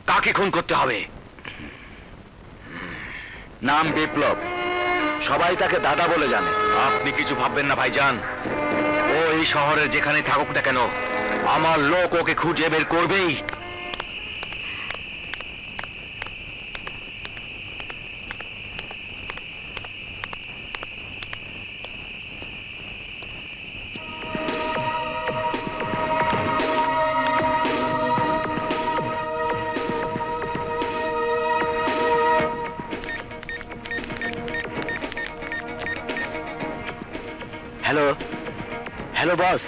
কাকে খুন করতে হবে? নাম বিপ্লব, সবাই তাকে দাদা বলে জানে। আপনি কিছু ভাববেন না ভাইজান, ও এই শহরের যেখানে থাকুক না কেন, আমার লোক ওকে খুঁজে বের করবেই। Hello, hello boss.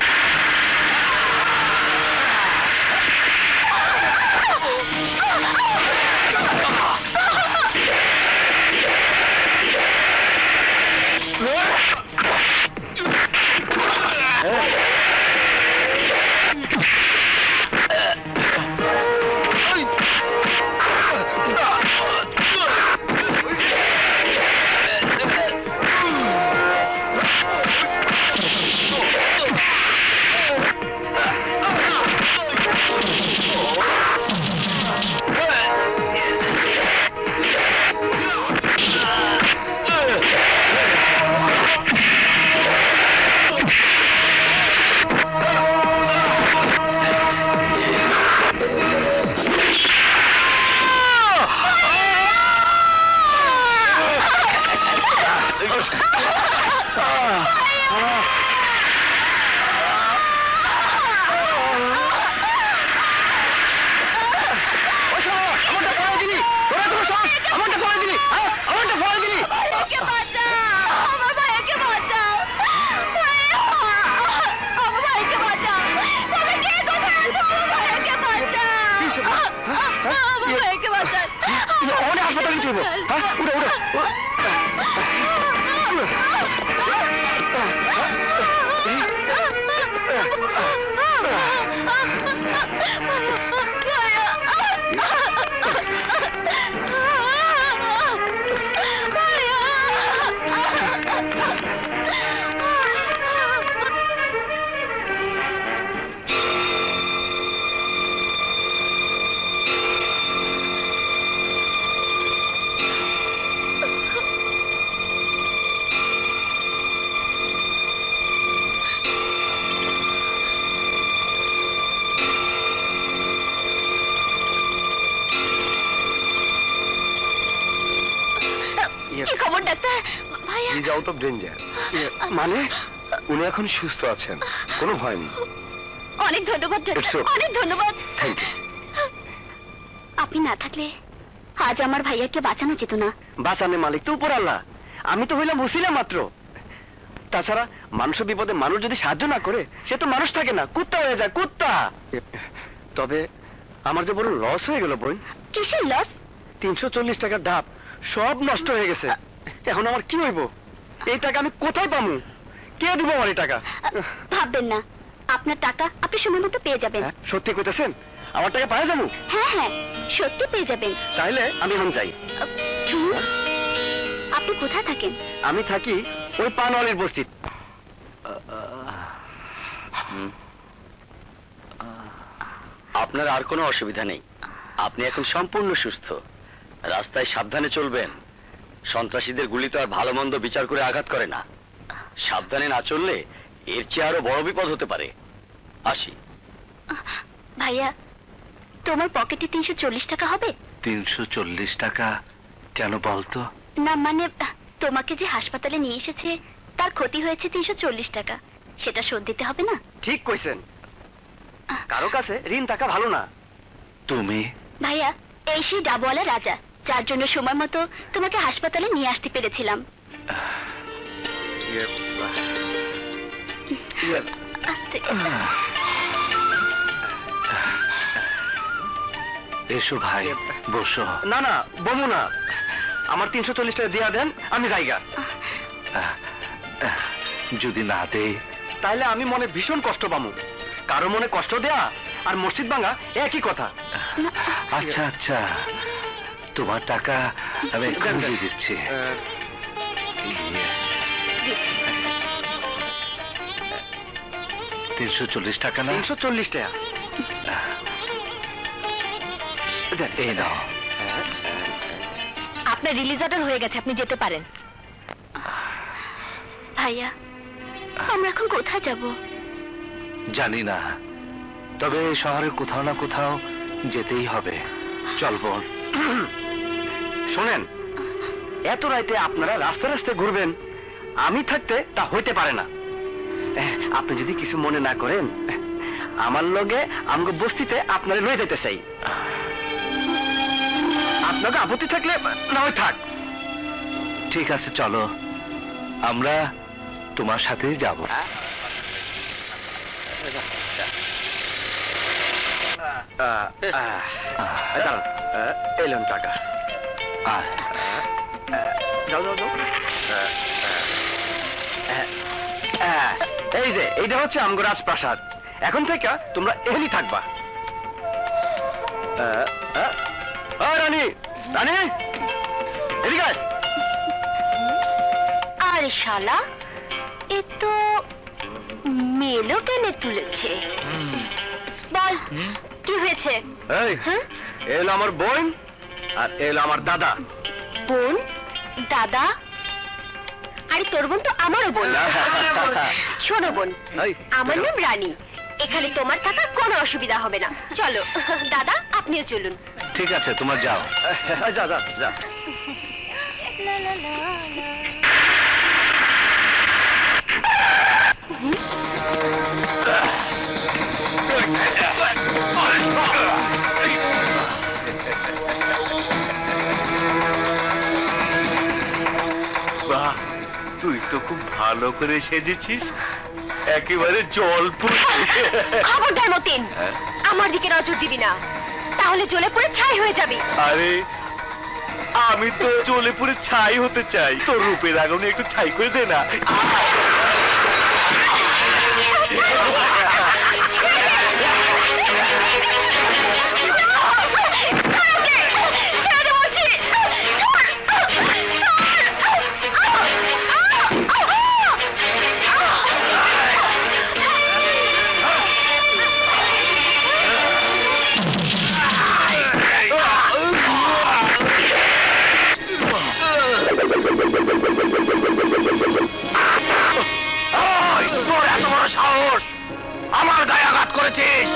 কি খবর ডাক্তার? ভাইয়া ইজ আউট অফ ডেঞ্জার। মানে উনি এখন সুস্থ আছেন, কোনো ভয় নেই। অনেক ধন্যবাদ It's ডাক্তার, okay. অনেক ধন্যবাদ। Thank you. আপনি না থাকলে আজ আমার ভাইয়াকে বাঁচানো যেত না। বাঁচানে মালিক তো উপর আল্লাহ, আমি তো হইলাম উসিলা মাত্র। তাছাড়া মানুষের বিপদে মানুষ যদি সাহায্য না করে, সে তো মানুষ থাকে না, কুত্তা হয়ে যায়, কুত্তা। তবে আমার যে বড় লস হয়ে গেল বোন। কিসের লস? 340 টাকার ডাব সব নষ্ট হয়ে গেছে। এখন আমার কি হইব? এই টাকা আমি কোথায় পাবো? কে দিব আমার এই টাকা? ভাববেন না, আপনার টাকা আপনি সময় মতো পেয়ে যাবেন। হ্যাঁ, সত্যি কইতেছেন? আমার টাকা পাওয়া যাবো? হ্যাঁ হ্যাঁ, সত্যি পেয়ে যাবেন। তাইলে আমি এখন যাই। শুনুন, আপনি কোথায় থাকেন? আমি থাকি ওই পানওয়ালের বস্তি। আপনার আর কোনো অসুবিধা নেই, আপনি এখন সম্পূর্ণ সুস্থ। রাস্তায় সাবধানে চলবেন, সন্ত্রাসীদের গুলি তো আর ভালো মন্দ বিচার করে আঘাত করে না। সাবধানে না চললে এর চেয়ে আরো বড় বিপদ হতে পারে। আসি। ভাইয়া, তোমার পকেটে 340 টাকা হবে? 340 টাকা কেন বলতো? না মানে, তোমাকে যে হাসপাতালে নিয়ে এসেছে তার ক্ষতি হয়েছে 340 টাকা, সেটা শোধ দিতে হবে না? ঠিক কইছেন, কারো কাছে ঋণ টাকা ভালো না। তুমি? ভাইয়া, এই সেই ডাবওয়ালা রাজা, যার জন্য সময় মতো তোমাকে হাসপাতালে নিয়ে আসতে পেরেছিলাম। আস্তে। এসো ভাই, বসো। না না, বমু না, আমার 340 টাকা দিয়া দেন, আমি যাইগা। যদি না দেই তাইলে আমি মনে ভীষণ কষ্ট পামু। কারো মনে কষ্ট দেয়া আর মসজিদ ভাঙা একই কথা। আচ্ছা আচ্ছা, তোমার টাকা আমি এক্ষুনি দিয়ে দিচ্ছি। 340 টাকা না? 340 টাকা। এই নাও। আপনার রিলিজ অর্ডার হয়ে গেছে, আপনি যেতে পারেন। ভাইয়া, আমরা এখন কোথায় যাব? জানি না, তবে শহরের কোথাও না কোথাও যেতেই হবে। চল বোন। শোনেন, এত রাইতে আপনারা রাস্তা রাস্তায় ঘুরবেন, আমি থাকতে তা হইতে পারে না। আপনি যদি কিছু মনে না করেন, আমার লগে আমগো বস্তিতে আপনারা লয়ে যেতে চাই। আপনাকে আপত্তি থাকলে না হয় থাক। ঠিক আছে, চলো, আমরা তোমার সাথেই যাব। এলেন টাকা। যাও যাও যাও। এই যে এইটা হচ্ছে আমগো রাজপ্রাসাদ, এখন থেকে তোমরা এখানেই থাকবা। রানী, রানী, এদিকে আয়। আরে শালা, এ তো মেলো টেনে তুলেছে। বল, কি হয়েছে? এই, হ্যাঁ? এলো আমার বোন আর এলো আমার দাদা। বোন? দাদা? আরে তোর বোন তো আমারও বোন। শোনো বোন, এই, আমার নাম রানী, এখানে তোমার থাকার কোনো অসুবিধা হবে না। চলো দাদা, আপনিও চলুন। ঠিক আছে, তোমার যাও। যা যা যা। বাহ, তুই তো খুব ভালো করে সেজেছিস, একেবারে জলপুর। খবরদার মতিন, আমার দিকে নজর দিবি না, তাহলে জ্বলে পুড়ে ছাই হয়ে যাবি। আরে, আমি তো জ্বলে পুড়ে ছাই হতে চাই, তোর রূপের আগুনে একটু ছাই করে দে না। আমার গায়ে আঘাত করেছিস।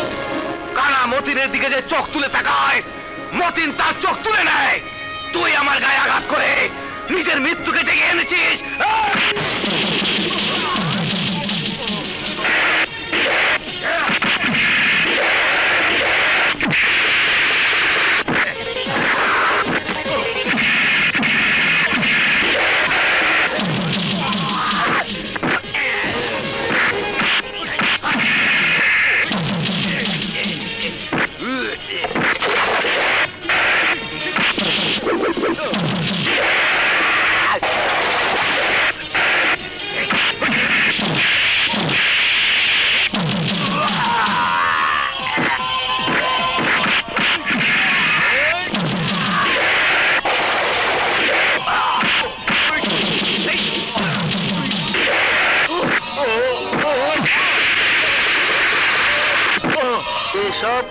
কানা মতিনের দিকে যে চোখ তুলে তাকায়, মতিন তার চোখ তুলে নেয়। তুই আমার গায়ে আঘাত করে নিজের মৃত্যুকে ডেকে এনেছিস।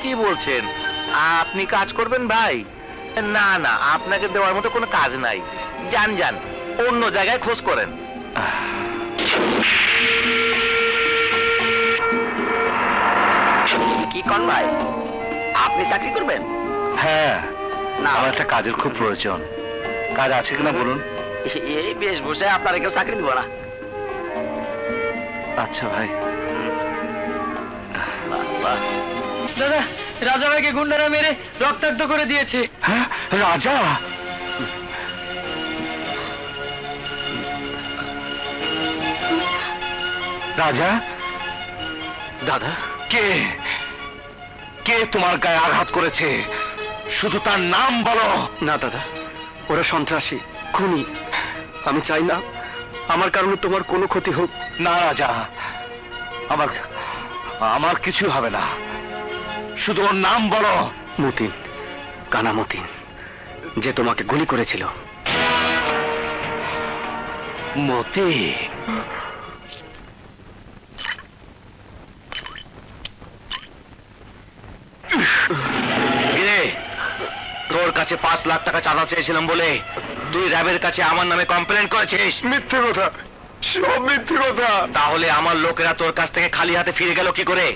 কি বলছেন? আপনি কাজ করবেন ভাই? না না, আপনাকে দেওয়ার মতো কোনো কাজ নাই। যান যান, অন্য জায়গায় খোঁজ করেন। কি কন ভাই, আপনি চাকরি করবেন? হ্যাঁ, না, আমার একটা কাজের খুব প্রয়োজন। কাজ আছে কিনা বলুন। এই বেশ বসে আপনারা কেউ চাকরি দিব না। আচ্ছা ভাই। দাদা, রাজা ভাইকে গুন্ডারা মেরে রক্তাক্ত করে দিয়েছে। হ্যাঁ, রাজা? রাজা? দাদা, কে কে তোমার গায়ে আঘাত করেছে? শুধু তার নাম বলো। না দাদা, ওরা সন্ত্রাসী, খুনি। আমি চাই না আমার কারণে তোমার কোনো ক্ষতি হোক। না রাজা, আমার আমার কিছু হবে না, শুধু ওর নাম বলো। মতিন, কানা মতিন, যে তোমাকে গুলি করেছিল। মতি? তোর কাছে 5 লাখ টাকা চাঁদা চেয়েছিলাম বলে তুই র্যাবের কাছে আমার নামে কমপ্লেন করেছিস। মিথ্যে কথা, সব মিথ্যে কথা। তাহলে আমার লোকেরা তোর কাছ থেকে খালি হাতে ফিরে গেল কি করে?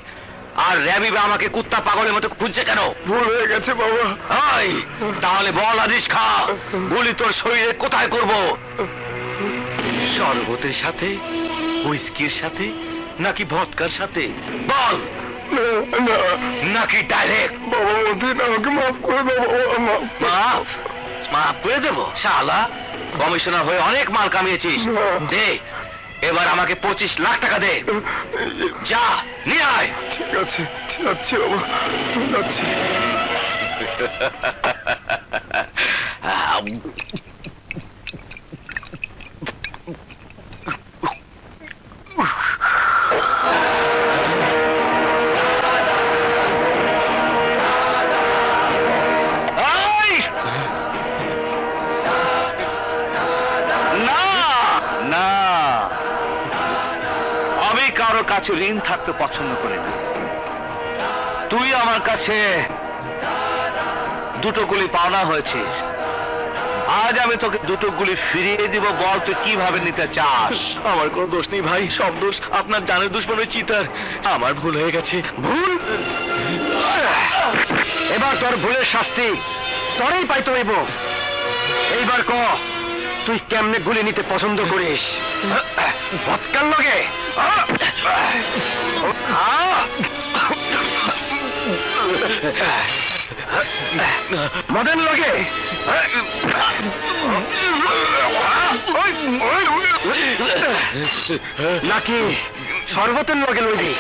আর র্যাবই বা আমাকে কুত্তা পাগলের মতো খুঁজছে কেন? ভুল হয়ে গেছে বাবা। এই, তাহলে বল আদিস খা, গুলি তোর শরীরে কোথায় করব? শরবতের সাথে, হুইস্কির সাথে, নাকি ভদকার সাথে? বল। নাকি ডাইরেক্ট? বাবা মতিন, আমাকে মাফ করে দাও বাবা। মাফ? মাফ করে দেবো? শালা, কমিশনার হয়ে অনেক মাল কামিয়েছিস। দে, এবার আমাকে 25 লাখ টাকা দে। যা, নিয়ে আয়। ঠিক আছে, যাচ্ছি বাবা, যাচ্ছি। কারো কাছে ঋণ থাকতে পছন্দ করি না। তুই আমার কাছে 2টো গুলি পাওনা হয়েছিস, আজ আমি তোকে 2টো গুলি ফিরিয়ে দিব। বল তুই কিভাবে নিতে চাস? আমার কোনো দোষ নেই ভাই, সব দোষ আপনার জানের দুশ্মন ওই চিতার। আমার ভুল হয়ে গেছে। ভুল? এবার তোর ভুলের শাস্তি তোরই পাইতে হইব। এইবার ক, তুই কেমনে গুলি নিতে পছন্দ করিস? ভদকার লগে, মদের লগে, নাকি শরবতের লগে লইবি?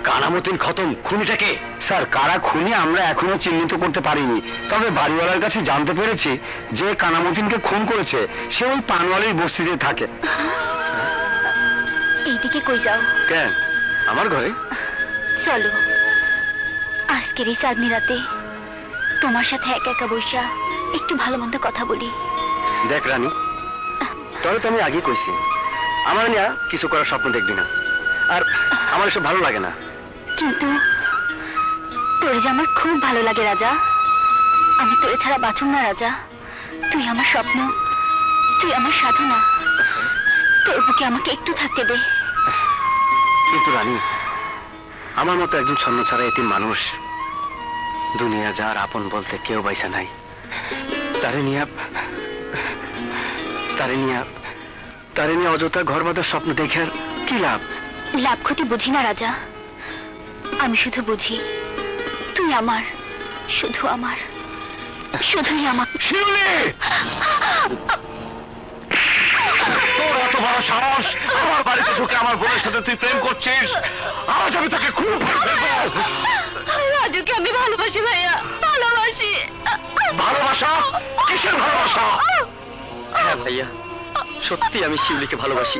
কানামতিন খতম। খুনিটাকে? স্যার, কারা খুনি আমরা এখনো চিহ্নিত করতে পারিনি, তবে বাড়িওয়ালার কাছে জানতে পেরেছি যে কানামতিনকে খুন করেছে সে ওই পানওয়ালির বস্তিতে থাকে। এইদিকে কই যাও? কেন, আমার ঘরে? চলো, আজকের এই চাঁদনি রাতে তোমার সাথে একা একা বসা একটু ভালো মন্দ কথা বলি। দেখ রানী, তবে তো আমি আগে কইছি আমার নিয়ে কিছু করার স্বপ্ন দেখবি না, আর আমার এসব ভালো লাগে না। কিন্তু তোর যে আমার খুব ভালো লাগে রাজা। আমি তোরে ছাড়া বাঁচুম না রাজা। তুই আমার স্বপ্ন, তুই আমার সাধনা। তোর বুকে আমাকে একটু থাকতে দে। কিন্তু রানী, আমার মতো একজন ছন্ন ছাড়া এতিম মানুষ দুনিয়া যার আপন বলতে কেউ বাইসা নাই, তারে নিয়ে অযথা ঘর বাঁধার স্বপ্ন দেখে আর কি লাভ? লাভ ক্ষতি বুঝি না রাজা, আমি শুধু বুঝি তুই আমার, শুধু আমার, শুধুই আমার। শিউলি, তোর এত বড় সাহস, আমার বাড়িতে ঢুকে আমার বোনের সাথে তুই প্রেম করছিস? আজ আমি তোকে খুব ফেলবো। রাজুকে আমি ভালোবাসি ভাইয়া, ভালোবাসি। ভালোবাসা? কিসের ভালোবাসা? হ্যাঁ ভাইয়া, সত্যি আমি শিউলিকে ভালোবাসি।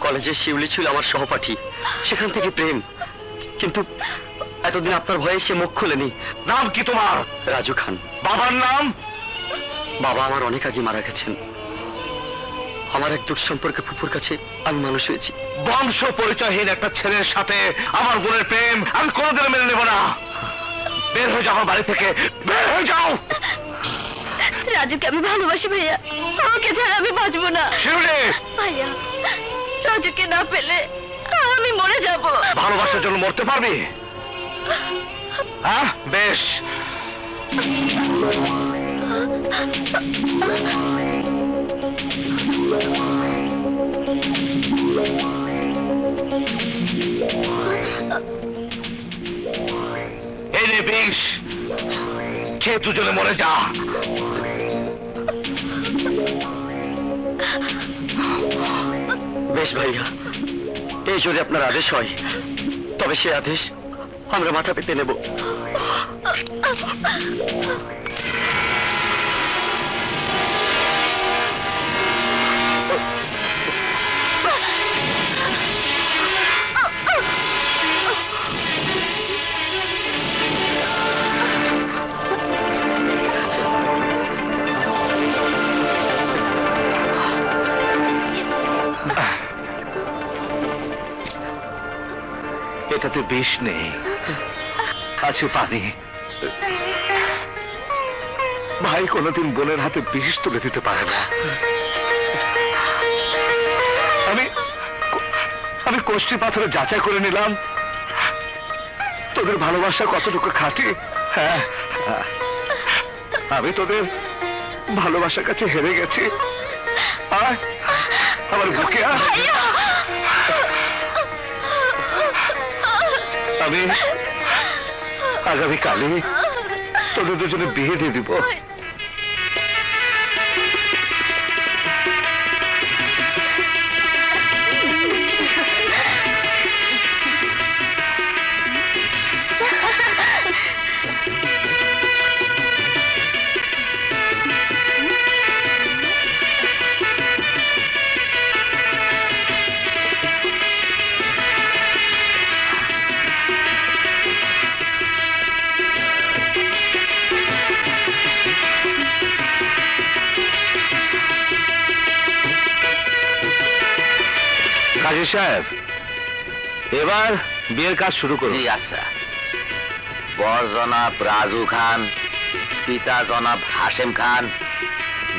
কলেজে শিউলি ছিল আমার সহপাঠী, সেখান থেকে প্রেম। কিন্তু এতদিন আপনার ভয়ে সে মুখ খুলেনি। নাম কি তোমার? রাজু খান। বাবার নাম? বাবা আমার অনেক আগে মারা গেছেন। আমার এক দূর সম্পর্কে ফুফুর কাছে আমি মানুষ হয়েছি। বংশ পরিচয়হীন একটা ছেলের সাথে আমার বোনের প্রেম আমি কোনোদিন মেনে নেব না। বের হয়ে যাও আমার বাড়ি থেকে, বের হয়ে যাও। রাজুকে আমি ভালোবাসি ভাইয়া, ওকে ছাড়া আমি বাঁচবো না। শিউলি, ভাইয়া, রাজুকে না পেলে আমি মরে যাব। ভালোবাসার জন্য মরতে পারবি? হ্যাঁ, বেশ। এই নে বিষ, খেয়ে দুজনে মরে যা। বেশ ভাইয়া, এই যদি আপনার আদেশ হয় তবে সে আদেশ আমরা মাথা পেতে নেব। এটাতে বিষ নেই, আছে পানি। ভাই কোনোদিন বোনের হাতে বিষ তুলে দিতে পারে না। আমি কোষ্ঠী পাথরে যাচাই করে নিলাম তোদের ভালোবাসা কতটুকু খাঁটি। হ্যাঁ, আমি তোদের ভালোবাসার কাছে হেরে গেছি। আয় আমার বুকে আয়। আমি আগামীকালে তোদের দুজনে বিয়ে দিয়ে দিব। কাজী সাহেব, এবার বিয়ের কাজ শুরু করুন। জি আচ্ছা। বর জনাব রাজু খান, পিতা জনাব হাশেম খান,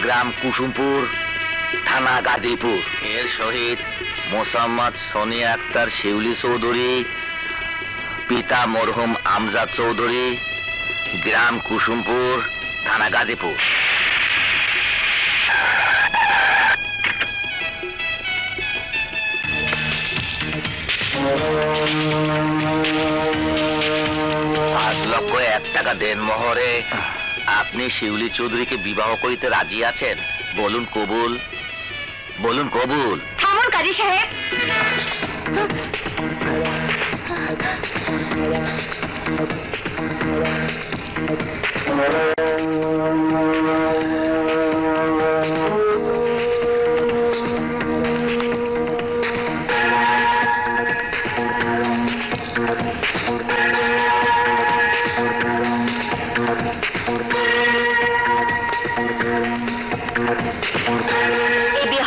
গ্রাম কুসুমপুর, থানা গাজীপুর। এর সহিত মোসাম্মদ সোনিয়া আক্তার শিউলি চৌধুরী, পিতা মরহুম আমজাদ চৌধুরী, গ্রাম কুসুমপুর, থানা গাজীপুর। টাকা দেন মোহরে আপনি শিউলি চৌধুরীকে বিবাহ করিতে রাজি আছেন? বলুন কবুল, বলুন কবুল। থামুন কাজী সাহেব।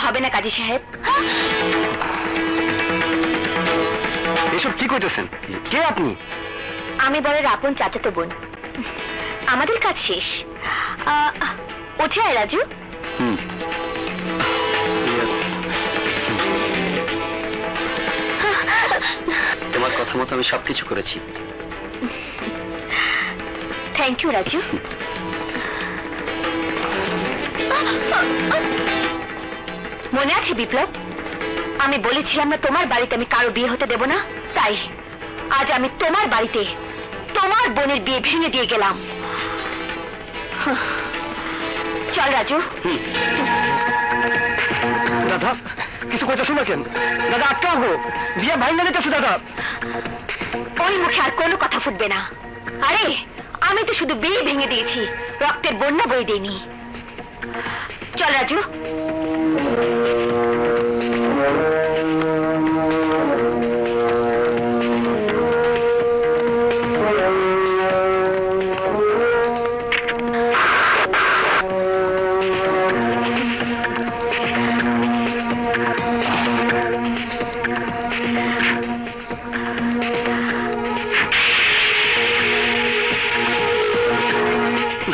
হবে না কাজী সাহেব। এসব কি কইতেছেন? কে আপনি? আমি বরের আপন চাচাতো বোন। আমাদের কাজ শেষ। উঠে আয় রাজু। তোমার কথা মতো আমি সবকিছু করেছি। Thank you Raju. মনে আছে বিপ্লব, আমি বলেছিলাম না তোমার বাড়িতে আমি কারো বিয়ে হতে দেব না? তাই আজ আমি তোমার বাড়িতে তোমার বোনের বিয়ে ভেঙে দিয়ে গেলাম। চল রাজু। দাদা কিছু কথা শোনা কেন দাদা? আটকাও গো, বিয়ে ভাঙা নিতেছে দাদা। ওই মুখে আর কোনো কথা ফুটবে না। আরে আমি তো শুধু বিয়ে ভেঙে দিয়েছি, রক্তের বন্যা বয়ে দিইনি। চল রাজু।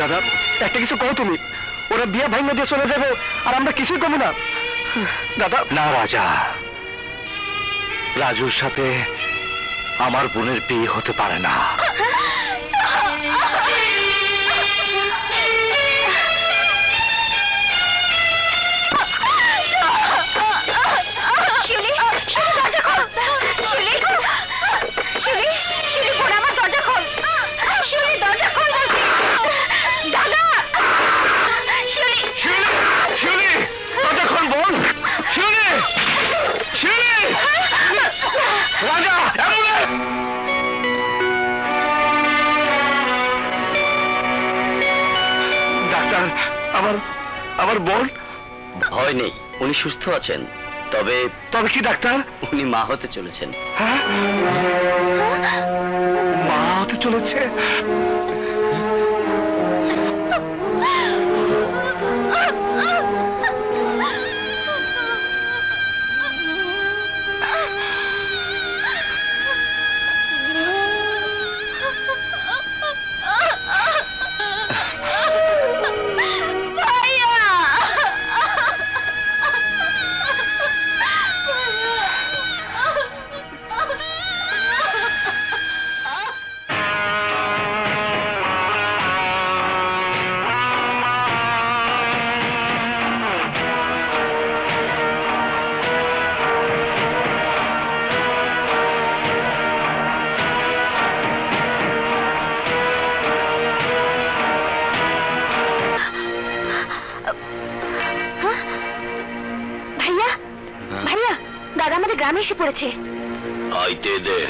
দাদা একটা কিছু কও তুমি, ওরা বিয়ে ভাঙা দিয়ে চলে যাবে আর আমরা কিছুই কমু না দাদা। না রাজা, রাজুর সাথে আমার বোনের বিয়ে হতে পারে না। ডাক্তার, আমার বোন ভয় নেই, উনি সুস্থ আছেন। তবে তবে কি ডাক্তার? উনি মা হতে চলেছেন। হ্যাঁ, মা হতে চলেছে। দাদা আমাদের গ্রামে এসে পড়েছে। আইতে দে,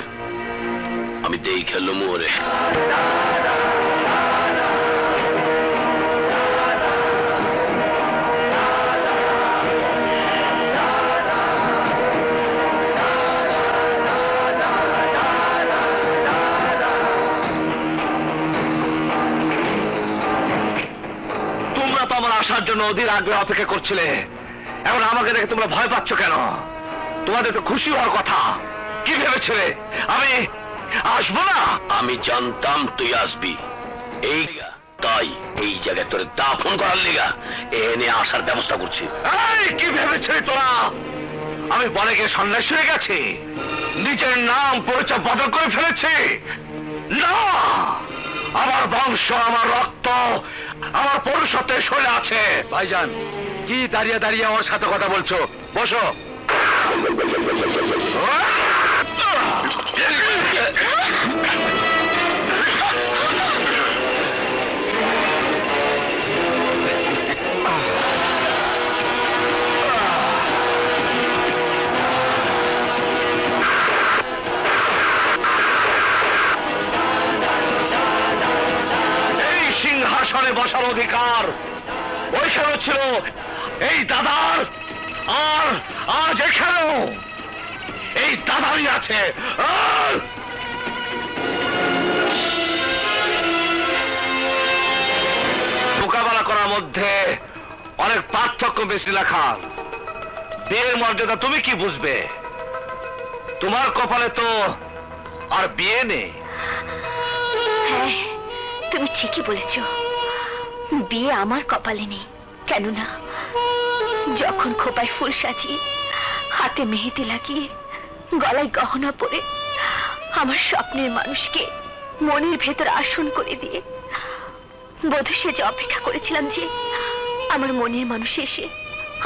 আমি দেই খেলো মোরে। তোমরা তো আমার আসার জন্য অধীর আগ্রহ অপেক্ষা করছিলে, এখন আমাকে দেখে তোমরা ভয় পাচ্ছ কেন? তোমাদের তো খুশি হওয়ার কথা। কি ভেবেছিলে আমি আসবো না? আমি জানতাম তুই আসবি, এই তাই এই জায়গায় তোরে দাফন করার লিগা এনে আসার ব্যবস্থা করছি। এই, কি ভেবেছিলে তোরা আমি বনে গিয়ে সন্ন্যাসী হয়ে গেছি, নিজের নাম পরিচয় বদল করে ফেলেছি? না, আমার বংশ, আমার রক্ত, আমার পৌরুষত্বের শরীরে আছে। ভাইজান, কি দাঁড়িয়ে দাঁড়িয়ে আমার সাথে কথা বলছো? বসো। এই সিংহাসনে বসার অধিকার ওইখানে ছিল এই দাদার, আর আজ এখানেও এই দাদারই আছে। মোকাবেলা করার মধ্যে অনেক পার্থক্য বেশি লেখা। বিয়ের মর্যাদা তুমি কি বুঝবে? তোমার কপালে তো আর বিয়ে নেই। হ্যাঁ, তুমি ঠিকই বলেছ, বিয়ে আমার কপালে নেই। কেননা যখন খোপায় ফুল সাজিয়ে, হাতে মেহেদি লাগিয়ে, গলায় গহনা পরে আমার স্বপ্নের মানুষকে মনের ভেতর আসন করে দিয়ে বধূ সেজে অপেক্ষা করেছিলাম যে আমার মনের মানুষ এসে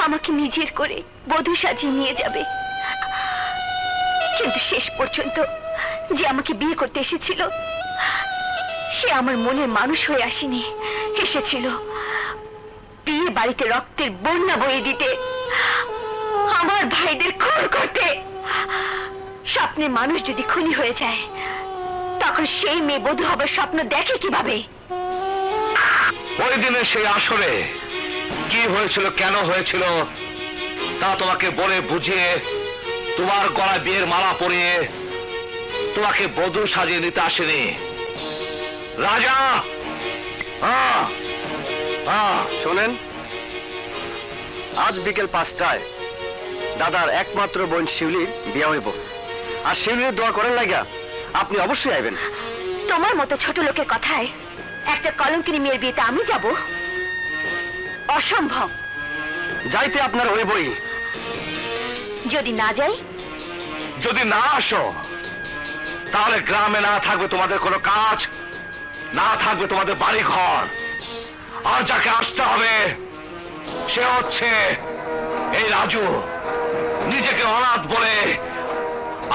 আমাকে নিজের করে বধূ সাজিয়ে নিয়ে যাবে, কিন্তু শেষ পর্যন্ত যে আমাকে বিয়ে করতে এসেছিল সে আমার মনের মানুষ হয়ে আসেনি, এসেছিল বিয়ে বাড়িতে রক্তের বন্যা বয়ে দিতে, আমার ভাইদের খুন করতে। স্বপ্নে মানুষ যদি খুনি হয়ে যায় তখন সেই মেয়ে বধূ হবার স্বপ্ন দেখে কিভাবে? ওই দিনে সেই আসরে কি হয়েছিল, কেন হয়েছিল তা তোমাকে বলে বুঝিয়ে, তোমার গলায় বিয়ের মালা পরিয়ে তোমাকে বধূ সাজিয়ে নিতে আসেনি রাজা। শোনেন, আজ বিকেল 5টায় দাদার একমাত্র বোন শিউলির বিয়ে হইব। আর শিউলির দোয়া করেন লাগা আপনি অবশ্যই আইবেন। তোমার মতো ছোট লোকের কথায় একটা কলঙ্কিনী মেয়ের বিয়েতে আমি যাব? অসম্ভব। যাইতে আপনার হইবই। যদি না যাই? যদি না আসো তাহলে গ্রামে না থাকবে তোমাদের কোনো কাজ, না থাকবে তোমাদের বাড়ি ঘর। আর যাকে আসতে হবে সে হচ্ছে এই রাজু। নিজেকে অনাথ বলে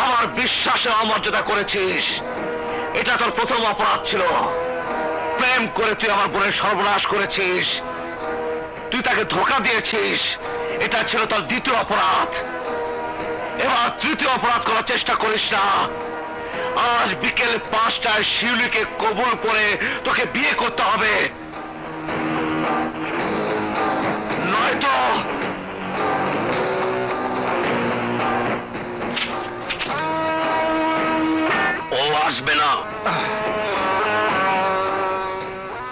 আমার বিশ্বাসে অমর্যাদা করেছিস, এটা তোর প্রথম অপরাধ ছিল। প্রেম করে তুই আমার বোনের সর্বনাশ করেছিস, তুই তাকে ধোঁকা দিয়েছিস, এটা ছিল তোর দ্বিতীয় অপরাধ। এবার তৃতীয় অপরাধ করার চেষ্টা করিস না। আজ বিকেল 5টায় শিউলিকে কবুল করে তোকে বিয়ে করতে হবে, নয়তো ও আসবে না।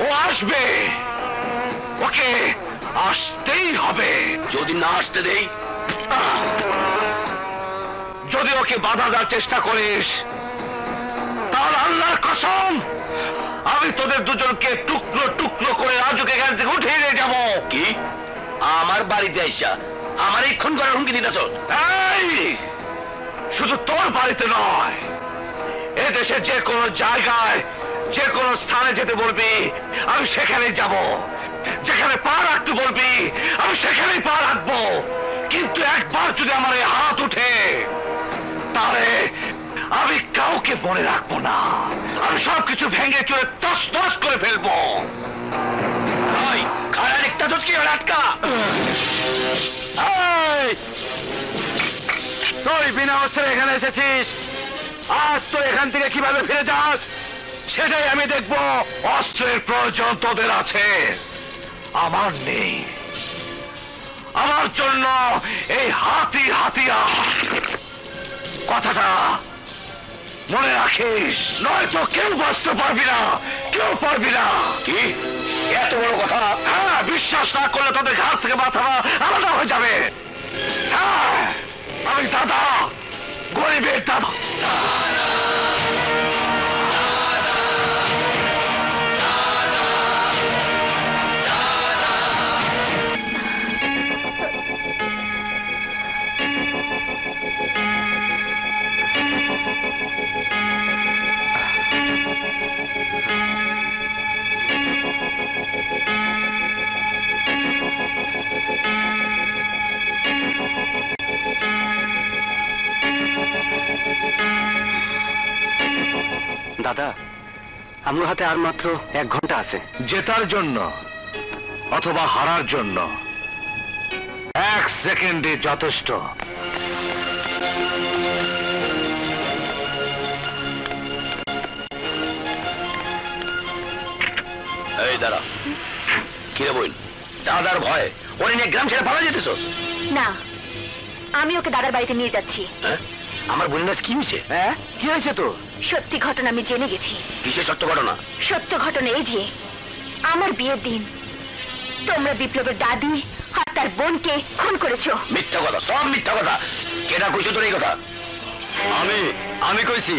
ও আসবে, ওকে আসতেই হবে। যদি না আসতে দেই, যদি ওকে বাধা দেওয়ার চেষ্টা করিস তাহলে আল্লাহর কসম আমি তোদের দুজনকে টুকরো টুকরো করে রাজুকে এখান থেকে উঠিয়ে নিয়ে যাবো। কি আমার বাড়িতে আইসা আমার এই খুন করার হুমকি দিতেছ? এই শুধু তোর বাড়িতে নয়, এ দেশে যে কোনো জায়গায় যে কোনো স্থানে যেতে বলবি আমি সেখানে যাব, যেখানে পা রাখতে বলবি আমি সেখানেই পা রাখবো। কিন্তু একবার যদি আমার এই হাত উঠে তাহলে আমি কাউকে মনে রাখবো না, আমি সবকিছু ভেঙে চুরে তস তস করে ফেলবো। একটা দোষকে আটকা। তুই বিনা অস্ত্রে এখানে এসেছিস, আজ তো এখান থেকে কিভাবে ফিরে যাস সেটাই আমি দেখবো। অস্ত্রের প্রয়োজন তোদের আছে, আমার নেই। আমার জন্য এই হাতি হাতিয়ার, কথাটা মনে রাখিস, নয়তো কেউ বাঁচতে পারবি না, কেউ পারবি না। কি এত বড় কথা? হ্যাঁ, বিশ্বাস না করলে তোদের ঘাট থেকে মাথা আলাদা হয়ে যাবে। হ্যাঁ, আমি দাদা, গরিবের দাদা। দাদা, আমার হাতে আর মাত্র 1 ঘন্টা আছে। জেতার জন্য অথবা হারার জন্য 1 সেকেন্ডে যথেষ্ট। এই দাঁড়া, কিরে বইন, দাদার ভয় ওরে নিয়ে গ্রাম ছেড়ে পালা যেতেছ? না, আমি ওকে দাদার বাড়িতে নিয়ে যাচ্ছি। হ্যাঁ? আমার বোনের কি হয়েছে? হ্যাঁ, কি হয়েছে তো? সত্যি ঘটনা আমি জেনে গেছি। কিসের সত্য ঘটনা? সত্য ঘটনা এই যে আমার বিয়ের দিন তোমরা বিপ্লবের দাদি আর তার বোনকে খুন করেছো। মিথ্যা কথা, সব মিথ্যা কথা। কেটা কইছো তোর এই কথা? আমি কইছি।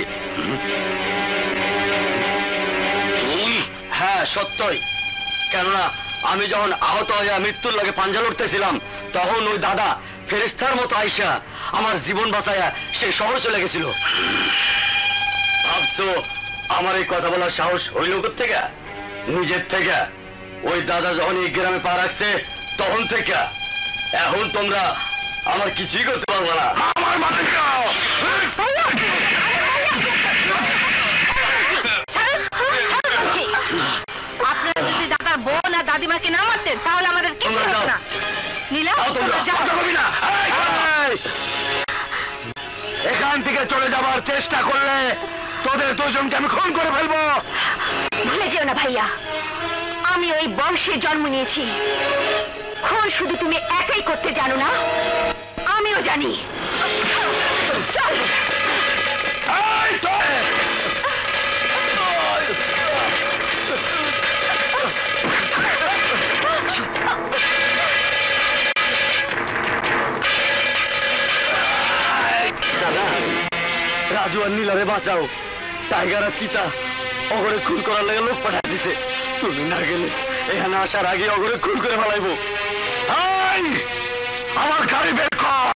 তুই? হ্যাঁ, সত্যই। কেননা আমি যখন আহত হয়ে মৃত্যুর লাগে পাঞ্জা লড়তেছিলাম তখন ওই দাদা ফেরেশতার মতো আইসা আমার জীবন বাঁচায়া সে শহরে চলে গেছিল। ভাবছো আমার এই কথা বলার সাহস হইল থেকে? নিজের থেকে। ওই দাদা যখন এই গ্রামে পা রাখছে তখন থেকে। এখন তোমরা আমার কিছুই করতে পারবো না। আমার মাথায় যাও। আপনারা যদি দাদার বোন আর দাদিমাকে না মারতেন তাহলে আমাদের কিছু তোমরা হতো যাও। না। নীলা, যাও তোমরা। তোমরা যাও। কথা বলবি না। এই, থেকে চলে যাবার চেষ্টা করলে তোদের দুজনকে আমি খুন করে ফেলবো। ভুলে যেও না ভাইয়া, আমি ওই বংশে জন্ম নিয়েছি। খুন শুধু তুমি একাই করতে জানো না, আমিও জানি। চল। এই তো! দাদা, রাজু আর নীলারে বাঁচাও। টাইগার আর চিতা অগরে খুন করার লেগে লোক পাঠা দিতে। তুমি না গেলে এখানে আসার আগে অগরে খুন করে ফেলাইবো। এই! আমার গাড়ি বের কর।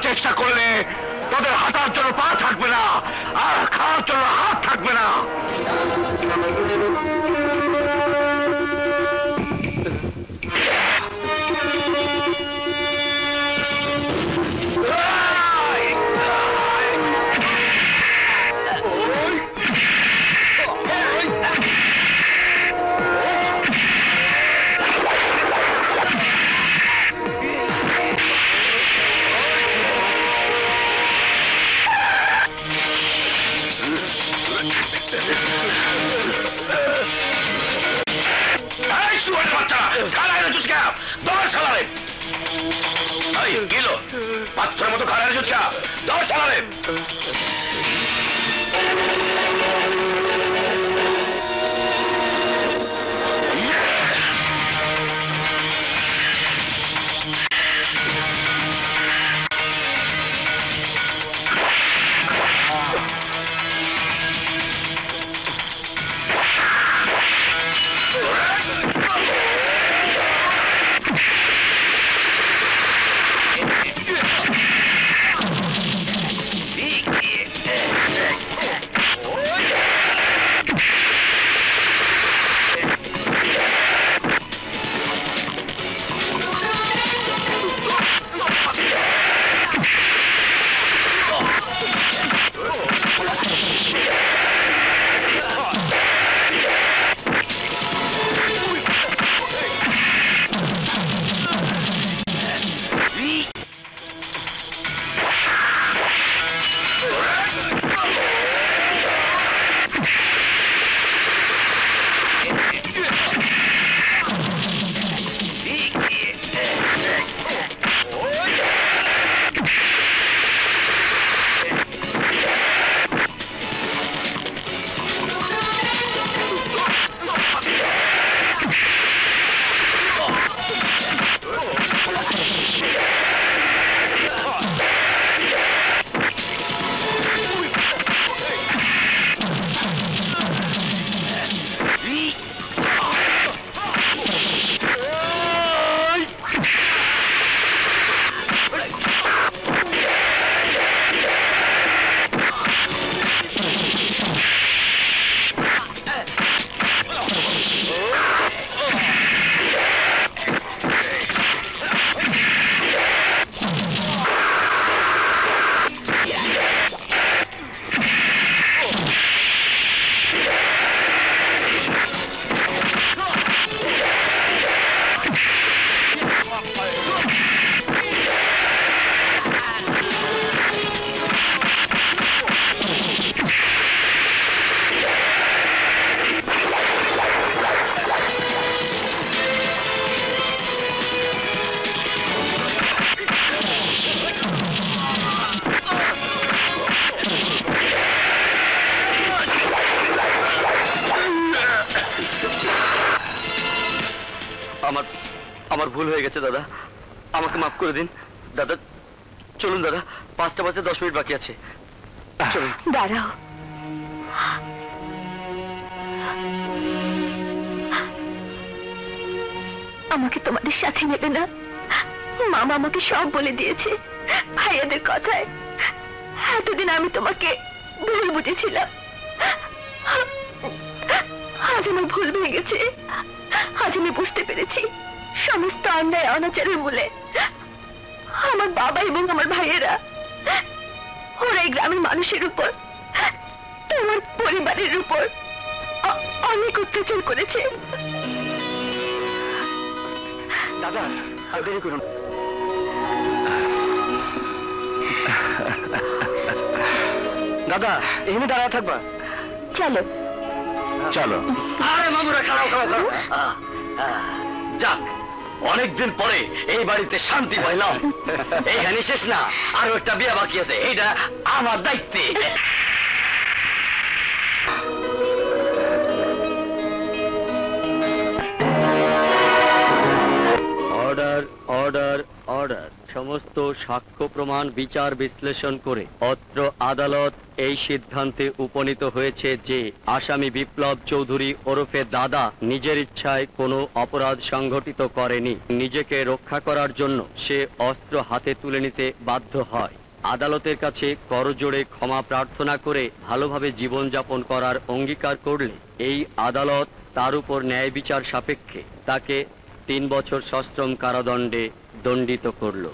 চেষ্টা করলে তোদের হাঁটার জন্য পা থাকবে না, আর খাওয়ার জন্য হাত থাকবে না। বাচ্চার মতো খারাপ চুচকা দশ চালাবে। আমার আমার ভুল হয়ে গেছে দাদা, আমাকে মাফ করে দিন দাদা। চলুন দাদা, 5টা বাজতে 10 মিনিট বাকি আছে, চলুন। দাঁড়াও, আমাকে তোমাদের সাথে নেবে না? মামা আমাকে সব বলে দিয়েছে ভাইয়াদের কথায়। এতদিন আমি তোমাকে ভুল বুঝেছিলাম, আজ আমার ভুল ভেঙে গেছে। আজ আমি বুঝতে পেরেছি সমস্ত অন্যায় অনাচারের মূলে আমার বাবা এবং আমার ভাইয়েরা। ওরা এই গ্রামের মানুষের উপর, তোমার পরিবারের উপর অনেক অত্যাচার করেছে। দাদা আর দেরি করুন। দাদা এখানে দাঁড়ায় থাকবা? চলো চলো। আরে মামুরা, খারাপ খারাপ খারাপ। যাক, অনেকদিন পরে এই বাড়িতে শান্তি পাইলাম। এইখানে শেষ না, আরো একটা বিয়ে বাকি আছে, এইটা আমার দায়িত্বে। Order order order. সমস্ত সাক্ষ্য প্রমাণ বিচার বিশ্লেষণ করে অত্র আদালত এই সিদ্ধান্তে উপনীত হয়েছে যে আসামি বিপ্লব চৌধুরী ওরফে দাদা নিজের ইচ্ছায় কোনো অপরাধ সংঘটিত করেনি। নিজেকে রক্ষা করার জন্য সে অস্ত্র হাতে তুলে নিতে বাধ্য হয়। আদালতের কাছে করজোড়ে ক্ষমা প্রার্থনা করে ভালোভাবে জীবনযাপন করার অঙ্গীকার করলে এই আদালত তার উপর ন্যায় বিচার সাপেক্ষে তাকে 3 বছর সশ্রম কারাদণ্ডে দণ্ডিত করল।